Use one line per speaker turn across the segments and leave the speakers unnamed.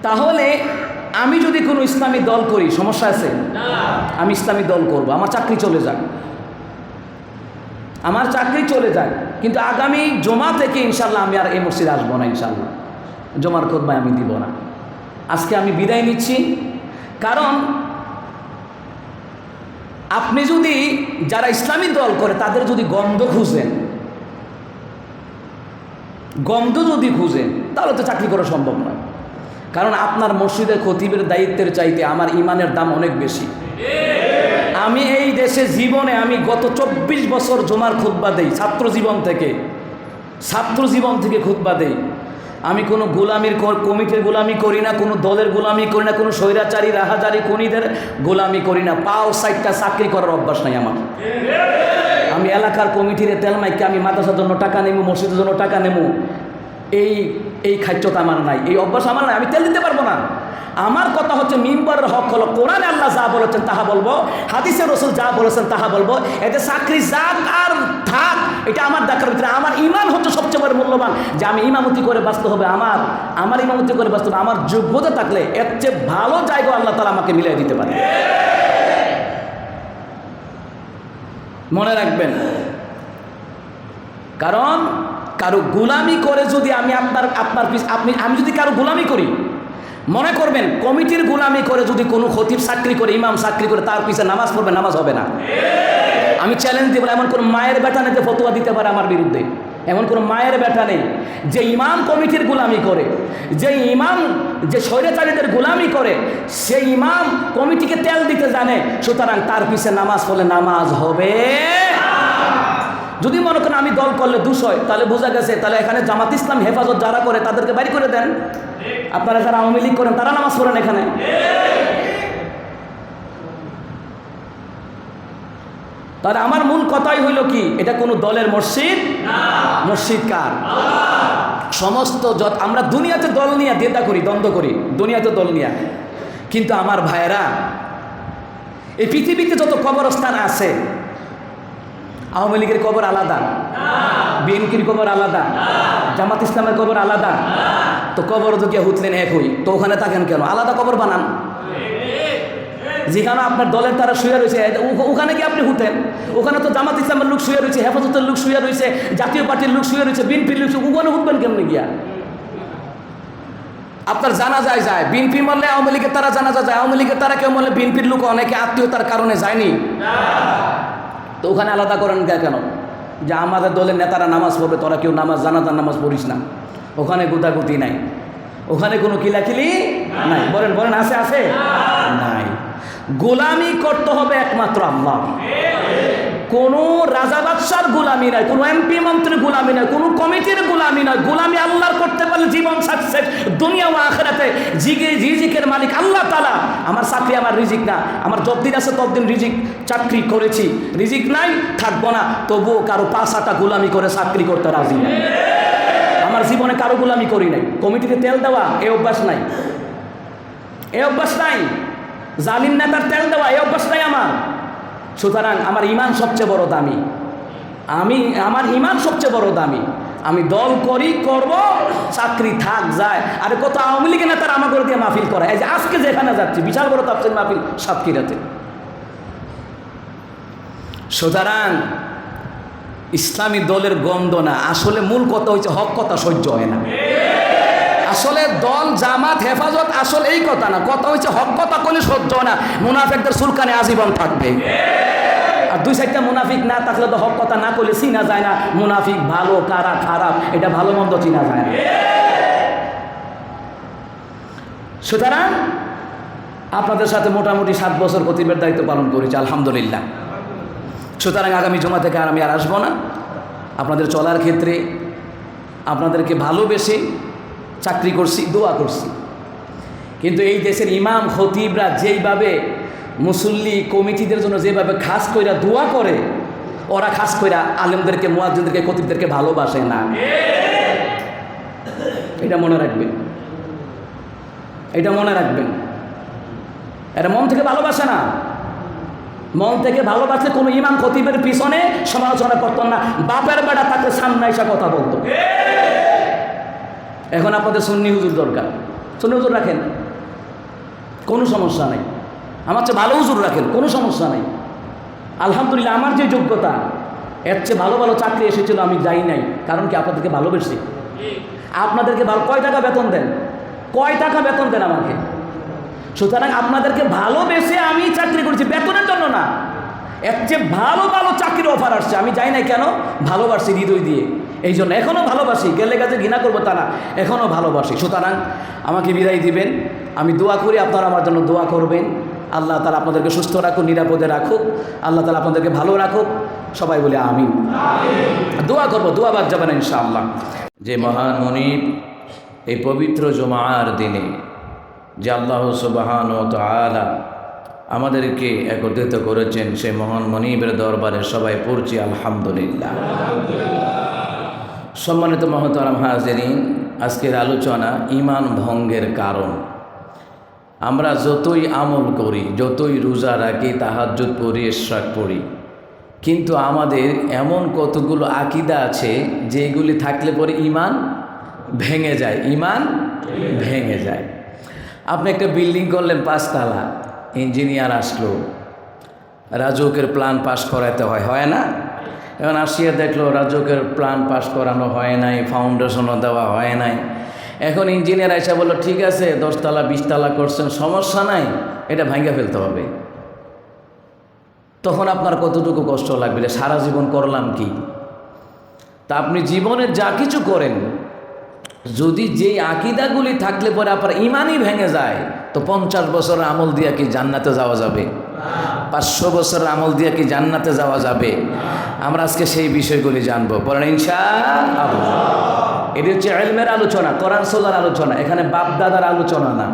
তাহলে আমি যদি কোনো ইসলামী দল করি সমস্যা আছে? আমি ইসলামী দল করব, আমার চাকরি চলে যাক, আমার চাকরি চলে যায়, কিন্তু আগামী জমা থেকে ইনশাল্লাহ আমি আর এই মসজিদে আসবো না, ইনশাল্লাহ জমার খুতবায় আমি দিব না। আজকে আমি বিদায় নিচ্ছি। কারণ আপনি যদি যারা ইসলামী দল করে তাদের যদি গন্ধ খুঁজেন, তাহলে তো চাকরি করা সম্ভব নয়। কারণ আপনার মসজিদের খতিবের দায়িত্বের চাইতে আমার ইমানের দাম অনেক বেশি। আমি এই দেশে জীবনে আমি গত 24 বছর জমার খুতবা দেই, ছাত্র জীবন থেকে খুতবা দেই। আমি কোনো গোলামির কমিটির গোলামি করি না, কোনো দলের গোলামি করি না, কোনো স্বৈরাচারী রাহাজারি খুনিদের গোলামি করি না। পাও সাইডটা চাকরি করার অভ্যাস নাই আমার। আমি এলাকার কমিটির তেল মাইকে আমি মাদ্রাসার জন্য টাকা নেবো, মসজিদের জন্য টাকা নেবো, এই খাদ্যতা আমার নাই, এই অভ্যাস আমার নাই। আমি তেল দিতে পারবো না। আমার কথা হচ্ছে মিম্বরের হক হলো কোরআনে আল্লাহ যা বলেছেন তাহা বলবো, হাদিসে রসুল যা বলেছেন তাহা বলবো। এতে চাকরি যাক আর থাক এটা আমার দেখার ভিতরে আমার ইমান হচ্ছে সবচেয়ে বড় মূল্যবান। যে আমি ইমামতি করে বাঁচতে হবে, আমার ইমামতি করে বাঁচতে হবে, আমার যোগ্যতা থাকলে এর চেয়ে ভালো জায়গা আল্লাহ তাআলা আমাকে মিলিয়ে দিতে পারে। মনে রাখবেন, কারণ কারো গোলামি করে যদি আমি আমি যদি কারো গোলামি করি, মনে করবেন কমিটির গোলামি করে যদি কোনো খতিব চাকরি করে, ইমাম চাকরি করে, তার পিছনে নামাজ পড়বে, নামাজ হবে না। আমি চ্যালেঞ্জ দিব, এমন কোনো মায়ের বেটা নেই যে ফতোয়া দিতে পারে আমার বিরুদ্ধে। এমন কোনো মায়ের বেটা নেই যে ইমাম কমিটির গোলামি করে, যে ইমাম যে স্বৈরাচারীদের গোলামি করে, সেই ইমাম কমিটিকে তেল দিতে জানে, সুতরাং তার পিছনে নামাজ পড়লে নামাজ হবে। যদি মনে করেন আমি দল করলে দোষ হয়, তাহলে বোঝা গেছে তাহলে এখানে জামাত ইসলাম হেফাজত যারা করে তাদেরকে বাইরে করে দেন। আপনারা যারা আওয়ামী লীগ করেন তারা নামাজ পড়েন এখানে। তাহলে আমার মূল কথাই হইল কি, এটা কোনো দলের মসজিদ না। মসজিদ কার? সমস্ত আমরা দুনিয়াতে দল নিয়ে দ্বিধা করি, দ্বন্দ্ব করি, দুনিয়াতে দল নিয়ে। কিন্তু আমার ভাইয়েরা, এই পৃথিবীতে যত কবরস্থান আছে, আওয়ামী লীগের কবর আলাদা, বিএনপির কবর আলাদা, জামাত ইসলামের কবর আলাদা। তো কবর তো গিয়ে হুতলেন এক হই, তো ওখানে থাকেন কেন? আলাদা কবর বানান। যেখানে আপনার দলের তারা শুয়ে রয়েছে ওখানে কি আপনি হুতেন? ওখানে তো জামাত ইসলামের লোক শুয়ে রয়েছে, হেফাজতের লোক শুয়ে রয়েছে, জাতীয় পার্টির লোক শুয়ে রয়েছে, বিএনপির লোক, ওখানে হুতবেন কেমনি গিয়া? আপনার জানাজায় যায়, বিএনপি মরলে আওয়ামী লীগের তারা জানাজা যায়, আওয়ামী লীগের তারা কেউ মরলে বিএনপির লোক অনেকে আত্মীয়তার কারণে যায়নি। তো ওখানে আলাদা করেন কেন? যে আমাদের দলের নেতারা নামাজ পড়বে, তোরা কেউ জানাজার নামাজ পড়িস না। ওখানে গুতাগুতি নাই, ওখানে কোনো কিলাকিলি নাই। বলেন আছে নাই। গোলামি করতে হবে একমাত্র আল্লাহ। কোনো রাজা বাদশার গোলামি নাই, কোনো এমপি মন্ত্রীর গোলামি নাই, কোনো কমিটির গোলামি নাই। গোলামি আল্লাহর করতে পারলে জীবন সাকসেস, দুনিয়া ও আখিরাতে। রিজিকের মালিক আল্লাহ তাআলা। আমার চাকরি আমার রিজিক না, আমার যতদিন আছে ততদিন রিজিক, চাকরি করেছি, রিজিক নাই থাকবো না, তবুও কারো 5-8টা গোলামি করে চাকরি করতে রাজি নাই। আমার জীবনে কারো গোলামি করি নাই। কমিটিতে তেল দেওয়া এই অভ্যাস নাই, জালিম নেতার তেল দেওয়া এই অভ্যাস নাই আমার। সুতরাং আমার ইমান সবচেয়ে বড় দামি, আমার ইমান সবচেয়ে বড় দামি। আমি দল করব, চাকরি থাক যায়। আরে কত আওয়ামী লীগের নেতারা আমার করে দিয়ে মাহফিল করে। এই যে আজকে যেখানে যাচ্ছি, বিশাল বড় তাফসীর মাহফিল সাতক্ষীরাতে। সুতরাং ইসলামী দলের গন্ধ না, আসলে মূল কথা হচ্ছে হক কথা সহ্য হয় না। আসলে দল জামাত হেফাজত আসলে এই কথা না, কথা হচ্ছে হক কথা কোনো সহ্য হয় না। মুনাফিকদের চুলকানে আজীবন থাকবে। আর 2-4টা মুনাফিক না থাকলে তো হক কথা না করলে চিনা যায় না। মুনাফিক ভালো কারা খারাপ এটা ভালো মন্দ চিনা যায় না। সুতরাং আপনাদের সাথে মোটামুটি 7 বছর খতিবের দায়িত্ব পালন করেছি, আলহামদুলিল্লাহ। সুতরাং আগামী জমা থেকে আর আমি আসবো না। আপনাদের চলার ক্ষেত্রে আপনাদেরকে ভালোবেসে চাকরি করছি, দোয়া করছি। কিন্তু এই দেশের ইমাম খতিবরা যেইভাবে মুসল্লি কমিটিদের জন্য যেভাবে খাস কইরা দোয়া করে, ওরা খাস কইরা আলেমদেরকে, মুয়াজ্জিনদেরকে, খতিবদেরকে ভালোবাসে না। এটা মনে রাখবেন, এরা মন থেকে ভালোবাসে না। মন থেকে ভালোবাসলে কোনো ইমাম খতিবের পিছনে সমালোচনা করত না, বাপের বেটা তাকে সামনে এসে কথা বলতো। এখন আপনাদের সুন্নি হুজুর দরকার, সুন্নি হুজুর রাখেন, কোনো সমস্যা নেই। আমার চেয়ে ভালো হুজুর রাখেন, কোনো সমস্যা নেই। আলহামদুলিল্লাহ, আমার যে যোগ্যতা, এর চেয়ে ভালো ভালো চাকরি এসেছিল, আমি যাই নাই। কারণ কি? আপনাদেরকে ভালোবেসে। আপনাদেরকে কয় টাকা বেতন দেন? কয় টাকা বেতন দেন আমাকে? সুতরাং আপনাদেরকে ভালোবেসে আমি চাকরি করেছি, বেতনের জন্য না। এর চেয়ে ভালো ভালো চাকরির অফার আসছে, আমি যাই নাই। কেন? ভালোবাসি হৃদয় দিয়ে, এই জন্য এখনও ভালোবাসি। গেলে কাছে ঘৃণা করবো তা না, এখনও ভালোবাসি। সুতরাং আমাকে বিদায় দিবেন, আমি দোয়া করি, আপনারা আমার জন্য দোয়া করবেন। আল্লাহ তাআলা আপনাদেরকে সুস্থ রাখুক, নিরাপদে রাখুক, আল্লাহ তাআলা আপনাদেরকে ভালো রাখুক। সবাই বলে আমিন। দোয়া করবো, দোয়া বাদ যাবেন ইনশাআল্লাহ। যে মহান মনিব এই পবিত্র জুমার দিনে যে আল্লাহ সুবহানাহু ওয়া তাআলা আমাদেরকে একত্রিত করেছেন, সেই মহান মনিবের দরবারে সবাই পড়ছি আলহামদুলিল্লাহ। সম্মানিত মহতারাম হাজিরিন, আজকের আলোচনা ঈমান ভঙ্গের কারণ। আমরা যতই আমল করি, যতই রোজা রাখি, তাহাজ্জুদ পড়ি, ইশরাক পড়ি, কিন্তু আমাদের এমন কতগুলো আকীদা আছে যেগুলি থাকলে পরে ঈমান ভেঙে যায়, ঈমান ভেঙে যায়। আপনি একটা বিল্ডিং করলেন 5 তলা, ইঞ্জিনিয়ার আসলো, রাজুকের প্ল্যান পাস করাতে হয় না? এখন আসিয়া দেখলো রাজুকের প্ল্যান পাস করানো হয় নাই, ফাউন্ডেশনও দেওয়া হয় নাই। এখন ইঞ্জিনিয়ার এসে বললো, ঠিক আছে 10 তলা 20 তলা করছেন, সমস্যা নাই, এটা ভাঙা ফেলতে হবে। তখন আপনার কতটুকু কষ্ট লাগবে যে সারা জীবন করলাম কি? তা আপনি জীবনে যা কিছু করেন, যদি যেই আকীদাগুলি থাকলে পরে আপনার ঈমানই ভেঙে যায়, তো 50 বছরের আমল দিয়ে কি জান্নাতে যাওয়া যাবে? 500 বছরের আমল দিয়ে কি জান্নাতে যাওয়া যাবে? আমরা আজকে সেই বিষয়গুলি জানবো, পরে ইনশাআল্লাহ। এটি হচ্ছে ইলমের আলোচনা, কোরআন সুন্নাহর আলোচনা। এখানে বাপ দাদার আলোচনা না,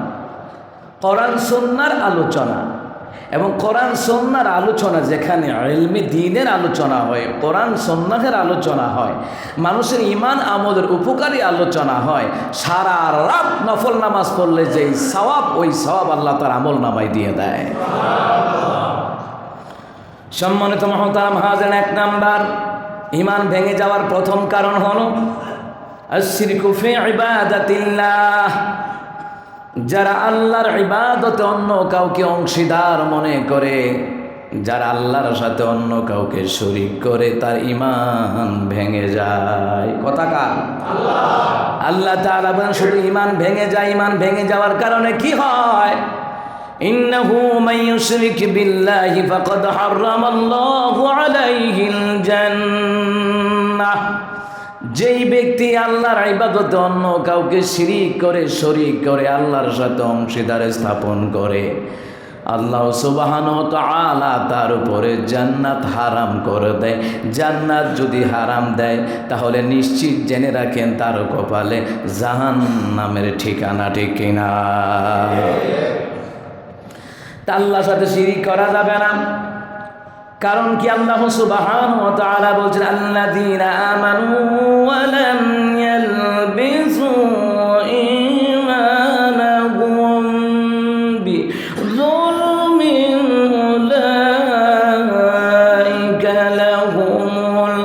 কোরআন সুন্নাহর আলোচনা। এবং কোরআন সুন্নাহর আলোচনা যেখানে ইলমে দ্বীনের আলোচনা হয়, কোরআন সুন্নাহের আলোচনা হয়, মানুষের ঈমান আমলের উপকারী আলোচনা হয়, সারা রাত নফল নামাজ পড়লে যেই সওয়াব, ওই সওয়াব আল্লাহ তার আমল নামায় দিয়ে দেয়। সম্মানিত মুহতারাম হাজিরিন, 1 নাম্বার ঈমান ভেঙে যাওয়ার প্রথম কারণ হলো আশ-শিরকু ফি ইবাদাতিল্লাহ। যারা আল্লাহর ইবাদতে অন্য কাউকে অংশীদার মনে করে, যারা আল্লাহর সাথে অন্য কাউকে শরীক করে, তার ঈমান ভেঙে যায়। কথা কার? আল্লাহ তাআলা বলেন শুধু ঈমান ভেঙে যায়। ঈমান ভেঙে যাওয়ার কারণে কি হয়? ইন্নাহু মান ইউশরিক বিল্লাহি ফাকাদ হারামাল্লাহু আলাইহিল জান্নাহ। যেই ব্যক্তি আল্লাহর ইবাদতে অন্য কাউকে শিরিক করে, শরীক করে, আল্লাহর সাথে অংশীদার স্থাপন করে, আল্লাহ সুবহানাহু ওয়া তাআলা তার উপরে জান্নাত হারাম করে দেয়। জান্নাত যদি হারাম দেয়, তাহলে নিশ্চিত জেনে রাখেন তার কপালে জাহান্নামের ঠিকানা। ঠিক কিনা? তা আল্লাহর সাথে শিরিক করা যাবে না। কারণ কি? আল্লাহ সুবহানাহু ওয়া তাআলা বলছেন, আল্লাযীনা আমানু ওয়া লাম ইয়ালবিসু ঈমানাহুম বিযুলমিন উলাইকা লাহুমুল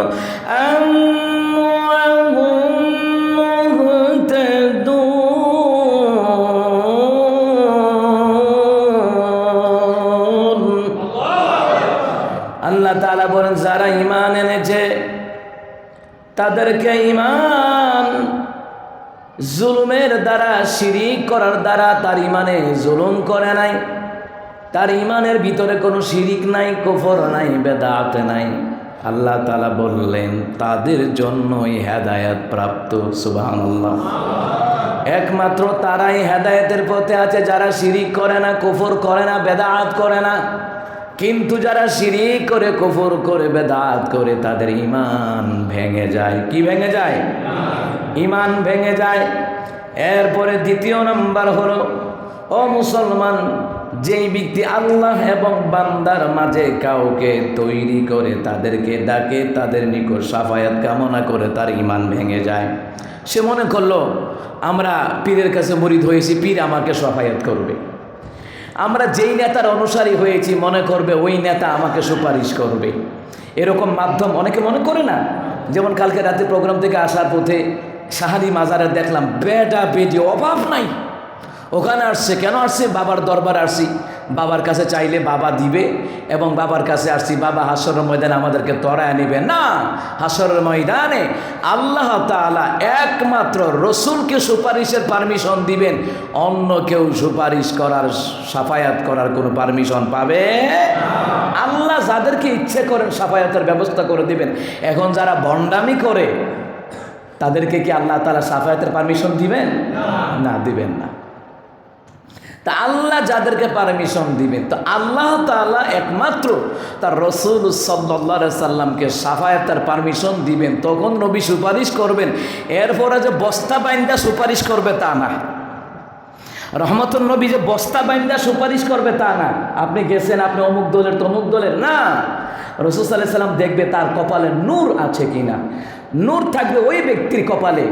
আমনু ওয়া হুম মুহতাদুন। আল্লাহ তাআলা বলেন, যারা ঈমান এনেছে তাদেরকে ঈমান জুলুমের দ্বারা, শিরিক করার দ্বারা তার ঈমানে জুলুম করে নাই। তার ঈমানের ভিতরে কোনো শিরিক নাই, কুফর নাই, বেদাত নাই। আল্লাহ তাআলা বললেন তাদের জন্যই হেদায়েত প্রাপ্ত। সুবহানাল্লাহ। একমাত্র তারাই হেদায়েতের পথে আছে যারা শিরিক করে না, কুফর করে না, বেদাত করে না। কিন্তু যারা শিরিক করে, কুফর করে, বেদাত করে, তাদের ঈমান ভেঙে যায়। কি ভেঙে যায়? ঈমান ভেঙে যায়। এরপরে দ্বিতীয় নাম্বার হলো, ও মুসলমান, যেই ব্যক্তি আল্লাহ এবং বান্দার মাঝে কাউকে তৈরি করে, তাদেরকে ডাকে, তাদের নিকট শাফায়াত কামনা করে, তার ঈমান ভেঙে যায়। সে মনে করলো আমরা পীরের কাছে মুরিদ হয়েছি, পীর আমাকে শাফায়াত করবে। আমরা যেই নেতার অনুসারী হয়েছি, মনে করবে ওই নেতা আমাকে সুপারিশ করবে। এরকম মাধ্যম অনেকে মনে করে না। যেমন কালকে রাতে প্রোগ্রাম থেকে আসার পথে শাহাদি মাজারে দেখলাম বেডা বেডি অভাব নাই, ওখানে আসছে কেন আসছে? বাবার দরবার আসছি, বাবার কাছে চাইলে বাবা দিবে, এবং বাবার কাছে আসছি বাবা হাসরের ময়দানে আমাদেরকে তরায় নেবে না। হাসরের ময়দানে আল্লাহ তাআলা একমাত্র রসুলকে সুপারিশের পারমিশন দিবেন, অন্য কেউ সুপারিশ করার, সাফায়াত করার কোনো পারমিশন পাবে আল্লাহ যাদেরকে ইচ্ছে করেন সাফায়াতের ব্যবস্থা করে দিবেন। এখন যারা ভণ্ডামি করে তাদেরকে কি আল্লাহ তাআলা সাফায়াতের পারমিশন দিবেন? না, দিবেন না। তা আল্লাহ যাদেরকে পারমিশন দিবেন, তো আল্লাহ তাআলা একমাত্র তার রসুল সাল্লাল্লাহু আলাইহি সাল্লামকে সাফায়াতের পারমিশন দিবেন, তখন নবী সুপারিশ করবেন। এরপরে যে বস্তা বাইন্দা সুপারিশ করবে তা না, রহমতুল নবী যে বস্তা বাইন্দা সুপারিশ করবে তা না। আপনি গেছেন, আপনি অমুক দলের তমুক দলের না, রাসূল সাল্লাল্লাহু আলাইহি সাল্লাম দেখবে তার কপালে নূর আছে কিনা। নূর থাকবে ওই ব্যক্তির কপালে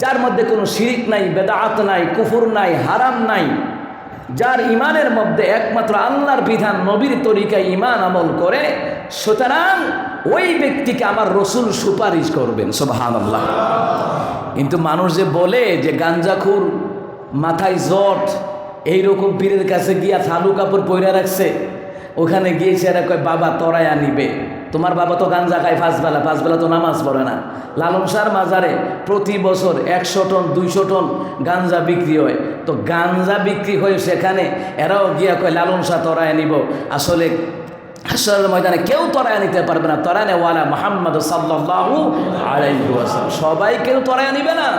যার মধ্যে কোনো শিরিক নাই, বেদাআত নাই, কুফর নাই, হারাম নাই, যার ইমানের মধ্যে একমাত্র আল্লাহর বিধান নবীর তরিকায় ইমান আমল করে। সুতরাং ওই ব্যক্তিকে আমার রসুল সুপারিশ করবেন। সুবহানাল্লাহ। কিন্তু মানুষ যে বলে যে গাঞ্জাখুর, মাথায় জট, এইরকম পীরের কাছে গিয়া চালু কাপড় পইরা রাখছে, ওখানে গিয়েছে এরা কয় বাবা তরায়া নিবে। তোমার বাবা তো গাঞ্জা খায় পাঁচ বেলা তো নামাজ পড়ে না। লালন শাহর মাজারে প্রতি বছর 100 টন 200 টন গাঞ্জা বিক্রি হয়, তো গাঞ্জা বিক্রি হয়ে সেখানে এরাও গিয়া কয় লালন শাহ তরায়া নিব। আসলে হাসরের ময়দানে কেউ তরায়া নিতে পারবে না, তরায়া নেওয়ালা মুহাম্মদ সাল্লাল্লাহু আলাইহি ওয়াসাল্লাম। সবাই কেউ তরায়া নিবে না।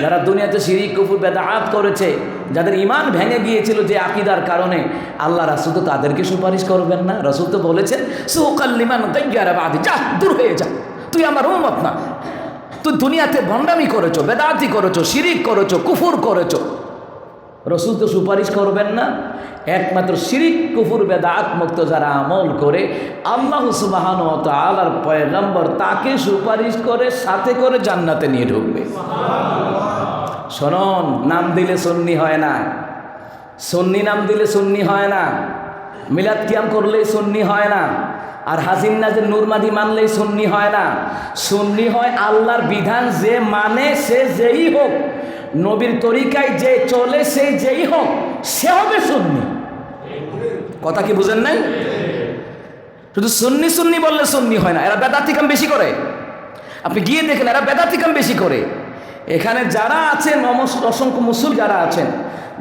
যারা দুনিয়াতে শিরিক কুফর বেদাত করেছে, যাদের ঈমান ভেঙে গিয়েছিল যে আকীদার কারণে, আল্লাহ রাসূল তো তাদেরকে সুপারিশ করবেন না। রাসূল তো বলেছেন সুকাল লিমান গায়্যারা বাদি, যা দূর হয়ে যা, তুই আমার উম্মত না। তুই দুনিয়াতে ভণ্ডামি করেছো, বেদাতি করেছো, শিরিক করেছো, কুফর করেছো, রাসূল তো সুপারিশ করবেন না। একমাত্র শিরিক কুফর বেদাত মুক্ত যারা আমল করে আল্লাহ সুবহানাহু ওয়া তাআলার পয়গম্বর তাকে সুপারিশ করে সাথে করে জান্নাতে নিয়ে ঢুকবে। শুনুন, নাম দিলে সুন্নি হয় না, সুন্নি নাম দিলে সুন্নি হয় না, মিলাদ কিয়াম করলেই সুন্নি হয় না, আর হাজির নাজের নূর মাদি মানলেই সুন্নি হয় না। সুন্নি হয় আল্লাহর বিধান যে মানে, সে যেই হোক, নবীর তরিকায় যে চলে সে যেই হোক, সে হবে সুন্নি। কথা কি বুঝেন নাই? শুধু সুন্নি সুন্নি বললে সুন্নি হয় না, এরা বেদাতি কাম বেশি করে। আপনি গিয়ে দেখেন এরা বেদাতি কাম বেশি করে। এখানে যারা আছেন, অসংখ্য মুসলিম যারা আছেন,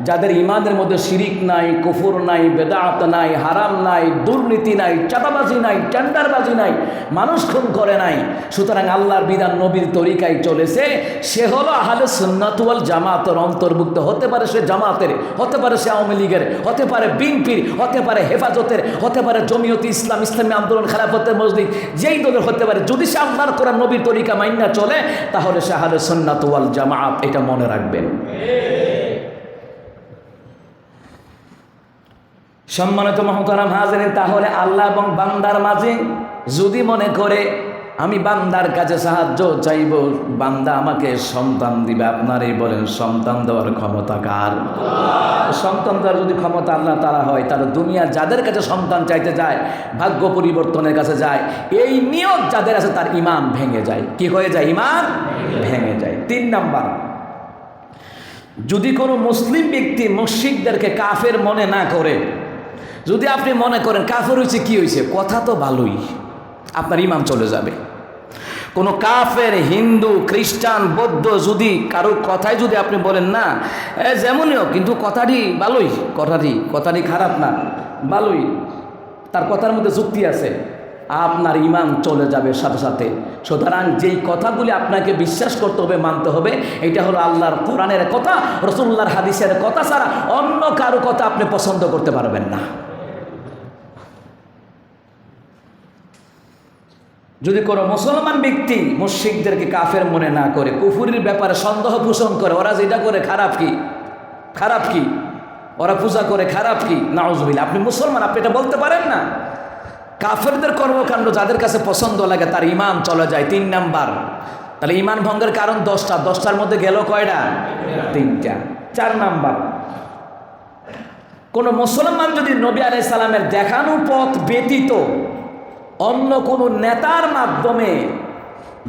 যাদের ইমানের মধ্যে শিরিক নাই, কুফর নাই, বেদাত নাই, হারাম নাই, দুর্নীতি নাই, চাঁদাবাজি নাই, টেন্ডারবাজি নাই, মানুষ খুন করে নাই, সুতরাং আল্লাহর বিধান নবীর তরিকায় চলেছে, সে হলো আহলে সুন্নাত ওয়াল জামাতের অন্তর্ভুক্ত। হতে পারে সে জামাতের, হতে পারে সে আওয়ামী লীগের, হতে পারে বিএনপির, হতে পারে হেফাজতের, হতে পারে জমিয়তে ইসলাম, ইসলামী আন্দোলন, খেলাফতের মজলিস, যেই দলের হতে পারে। যদি সে আল্লাহর কোরআন নবীর তরিকা মাইনা চলে, তাহলে সে আহলে সুন্নাত ওয়াল জামাত। এটা মনে রাখবেন। সম্মানিত মুহতারাম হাজিরিন, তাহলে আল্লাহ এবং বান্দার মাঝে যদি মনে করে আমি বান্দার কাছে সাহায্য চাইব, বান্দা আমাকে সন্তান দিবে, আপনারই বলেন সন্তান দেওয়ার ক্ষমতা কার? সন্তান দেওয়ার যদি ক্ষমতা আল্লাহ তাআলা হয়, তাহলে দুনিয়া যাদের কাছে সন্তান চাইতে যায়, ভাগ্য পরিবর্তনের কাছে যায়, এই নিয়ত যাদের আছে তার ঈমান ভেঙে যায়। কি হয়ে যায়? ঈমান ভেঙে যায়। 3 নাম্বার, যদি কোনো মুসলিম ব্যক্তি মুশরিকদেরকে কাফের মনে না করে, যদি আপনি মনে করেন কাফের হয়েছে, কি হয়েছে, কথা তো ভালোই, আপনার ঈমান চলে যাবে। কোনো কাফের, হিন্দু, খ্রিস্টান, বৌদ্ধ যদি কারো কথাই যদি আপনি বলেন না যেমনই হোক, কিন্তু কথাটি ভালোই, কথাটি খারাপ না, ভালোই, তার কথার মধ্যে যুক্তি আছে, আপনার ঈমান চলে যাবে সাথে সাথে। সুতরাং যেই কথাগুলি আপনাকে বিশ্বাস করতে হবে, মানতে হবে, এটা হলো আল্লাহর কোরআনের কথা, রাসূলুল্লাহর হাদিসের কথা ছাড়া অন্য কারো কথা আপনি পছন্দ করতে পারবেন না। যদি কোনো মুসলমান ব্যক্তি মুশরিকদেরকে কাফের মনে না করে, কুফুরির ব্যাপারে সন্দেহ পোষণ করে, ওরা যেটা করে খারাপ কি, ওরা পূজা করে খারাপ কি, নাউজুবিল্লাহ, আপনি মুসলমান, আপনি এটা বলতে পারেন না। কাফেরদের কর্মকাণ্ড যাদের কাছে পছন্দ লাগে, তার ঈমান চলে যায়। 3 নাম্বার, তাহলে ঈমান ভঙ্গের কারণ 10টা, 10টার মধ্যে গেল কয়টা? 3টা। 4 নাম্বার, কোন মুসলমান যদি নবী আলাইহিস সালামের দেখানো পথ ব্যতীত অন্য কোনো নেতার মাধ্যমে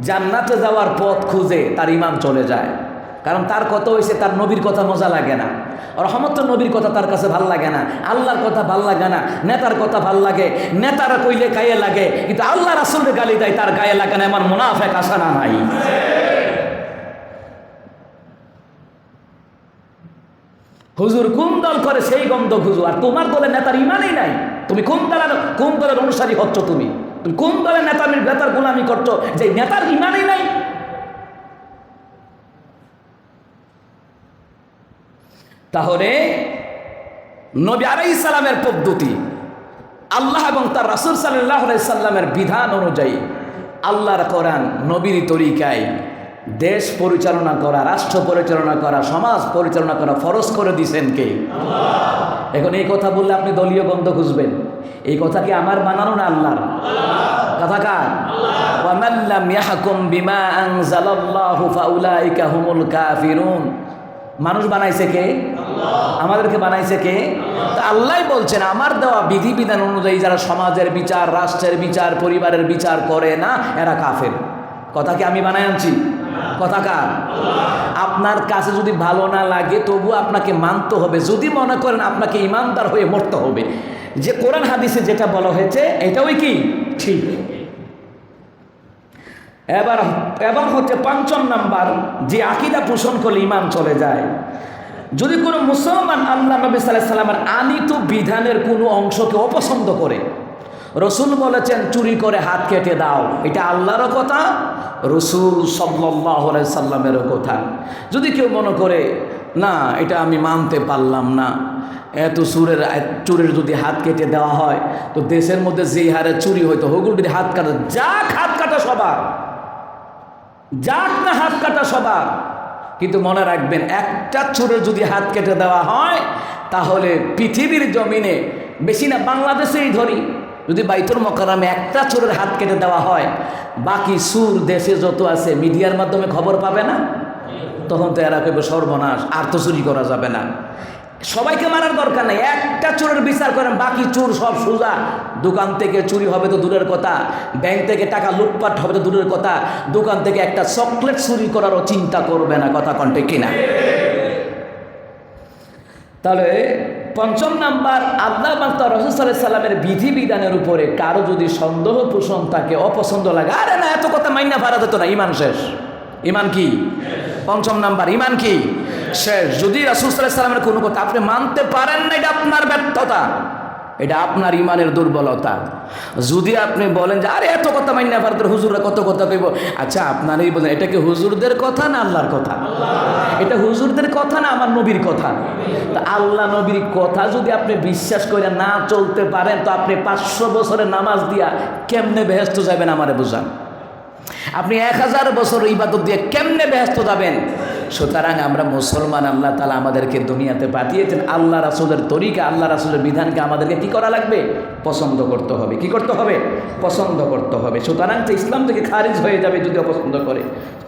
জান্নাতে যাওয়ার পথ খুঁজে, তার ঈমান চলে যায়। কারণ তার কথা হয়েছে তার নবীর কথা মজা লাগে না, রহমত নবীর কথা তার কাছে ভাল লাগে না, আল্লাহর কথা ভাল লাগে না, নেতার কথা ভাল লাগে, নেতারা কইলে গায়ে লাগে, কিন্তু আল্লাহ রাসূলের গালি দেয় তার গায়ে লাগে না। এমন মুনাফিক আছে না নাই? হুজুর কোন দল করে সেই গন্ধ খুঁজো, আর তোমার দলের নেতার ইমানই নাই। তুমি কোন দলের অনুসারী হচ্ছ? তুমি কোন দলের নেতার গোলামি করছো যে নেতার ইমানই নাই? তাহলে নবী আলাইহিস সালামের পদ্ধতি, আল্লাহ এবং তার রাসূল সাল্লাল্লাহু আলাইহি সাল্লামের বিধান অনুযায়ী, আল্লাহর কোরআন নবীর তরিকায় দেশ পরিচালনা করা, রাষ্ট্র পরিচালনা করা, সমাজ পরিচালনা করা ফরজ করে দিয়েছেন কে? আল্লাহ। এখন এই কথা বললে আপনি দলীয় গন্ধ খুঁজবেন। এই কথা কি আমার বানানো না আল্লাহর? কথা কার? ওয়া মান লাম ইয়াহকুম বিমা আনজালাল্লাহু ফাউলাইকা হুমুল কাফিরুন। মানুষ বানাইছে কে? আল্লাহ। আমাদেরকে বানাইছে কে? তা আল্লাহই বলছেন আমার দেওয়া বিধিবিধান অনুযায়ী যারা সমাজের বিচার, রাষ্ট্রের বিচার, পরিবারের বিচার করে না, এরা কাফের। কথা কি আমি বানাই আনছি? কথা কার? আপনার কাছে যদি ভালো না লাগে তবু আপনাকে মানতে হবে, যদি মনে করেন আপনাকে ইমানদার হয়ে মরতে হবে। যে কোরআন হাদিসে যেটা বলা হয়েছে এটাই কি ঠিক। এবার হচ্ছে পঞ্চম নাম্বার, যে আকীদা পোষণ করলে ঈমান চলে যায়। যদি কোনো মুসলমান আল্লাহ নবী সাল্লাল্লাহু আলাইহি ওয়াসাল্লামের আনিত বিধানের কোনো অংশকে অপছন্দ করে, রসুল বলেছেন চুরি করে হাত কেটে দাও, এটা আল্লাহরও কথা, রসুল সাল্লাল্লাহু আলাইহি সাল্লামেরও কথা। যদি কেউ মনে করে না এটা আমি মানতে পারলাম না, এত চুরের যদি হাত কেটে দেওয়া হয় তো দেশের মধ্যে যেই হারে চুরি হইতো হগুল যদি হাত কাটা, যাক হাত কাটা সবার, যাক না হাত কাটা সবার, কিন্তু মনে রাখবেন একটা চোরের যদি হাত কেটে দেওয়া হয় তাহলে পৃথিবীর জমিনে, বেশি না বাংলাদেশেই ধরি, যদি বাইতুল মোকাররমে একটা চোরের হাত কেটে দেওয়া হয়, বাকি সুর দেশে যত আছে মিডিয়ার মাধ্যমে খবর পাবে না? তখন তো এরা কেবল সর্বনাশ, আর তো চুরি করা যাবে না। সবাইকে মারার দরকার নেই, একটা চোরের বিচার করেন, বাকি চোর সব সোজা। দোকান থেকে চুরি হবে তো দূরের কথা, ব্যাংক থেকে টাকা লুটপাট হবে তো দূরের কথা, দোকান থেকে একটা চকলেট চুরি করারও চিন্তা করবে না। কথা কণ্ঠে কিনা? তাহলে পঞ্চম নাম্বার, আল্লাহ এবং তার রাসূল সাল্লাল্লাহু আলাইহি সাল্লামের বিধিবিধানের উপরে কারো যদি সন্দেহ পোষণ থাকে, অপছন্দ লাগে, আরে না এত কথা মাইনা ফারা যেত না, ঈমান শেষ। ঈমান কি? পঞ্চম নাম্বার, ঈমান কি? শেষ। যদি রাসূল সাল্লাল্লাহু আলাইহি সাল্লামের কোনো কথা আপনি মানতে পারেন না, এটা আপনার ব্যর্থতা, এটা আপনার ঈমানের দুর্বলতা। যদি আপনি বলেন যে আরে এত কথা মাইনা ফারা, হুজুররা কত কথা কইব, আচ্ছা আপনারই বলেন এটা কি হুজুরদের কথা না আল্লাহর কথা? এটা হুজুরদের কথা না আমার নবীর কথা? তা আল্লাহ নবীর কথা যদি আপনি বিশ্বাস করে না চলতে পারেন তো আপনি 500 বছরের নামাজ দিয়া কেমনে বেহেশত যাবেন আমারে বুঝান? আপনি 1000 বছর ইবাদত দিয়ে কেমনে বেহেশত যাবেন? সুতরাং আমরা মুসলমান, আল্লাহ তাআলা আমাদেরকে দুনিয়াতে পাঠিয়েছেন, আল্লাহ রাসূলের তরিকা, আল্লাহ রাসূলের বিধানকে আমাদেরকে কি করা লাগবে? পছন্দ করতে হবে। কি করতে হবে? পছন্দ করতে হবে। সুতরাং তো ইসলাম থেকে খারিজ হয়ে যাবে যদি অপছন্দ করে।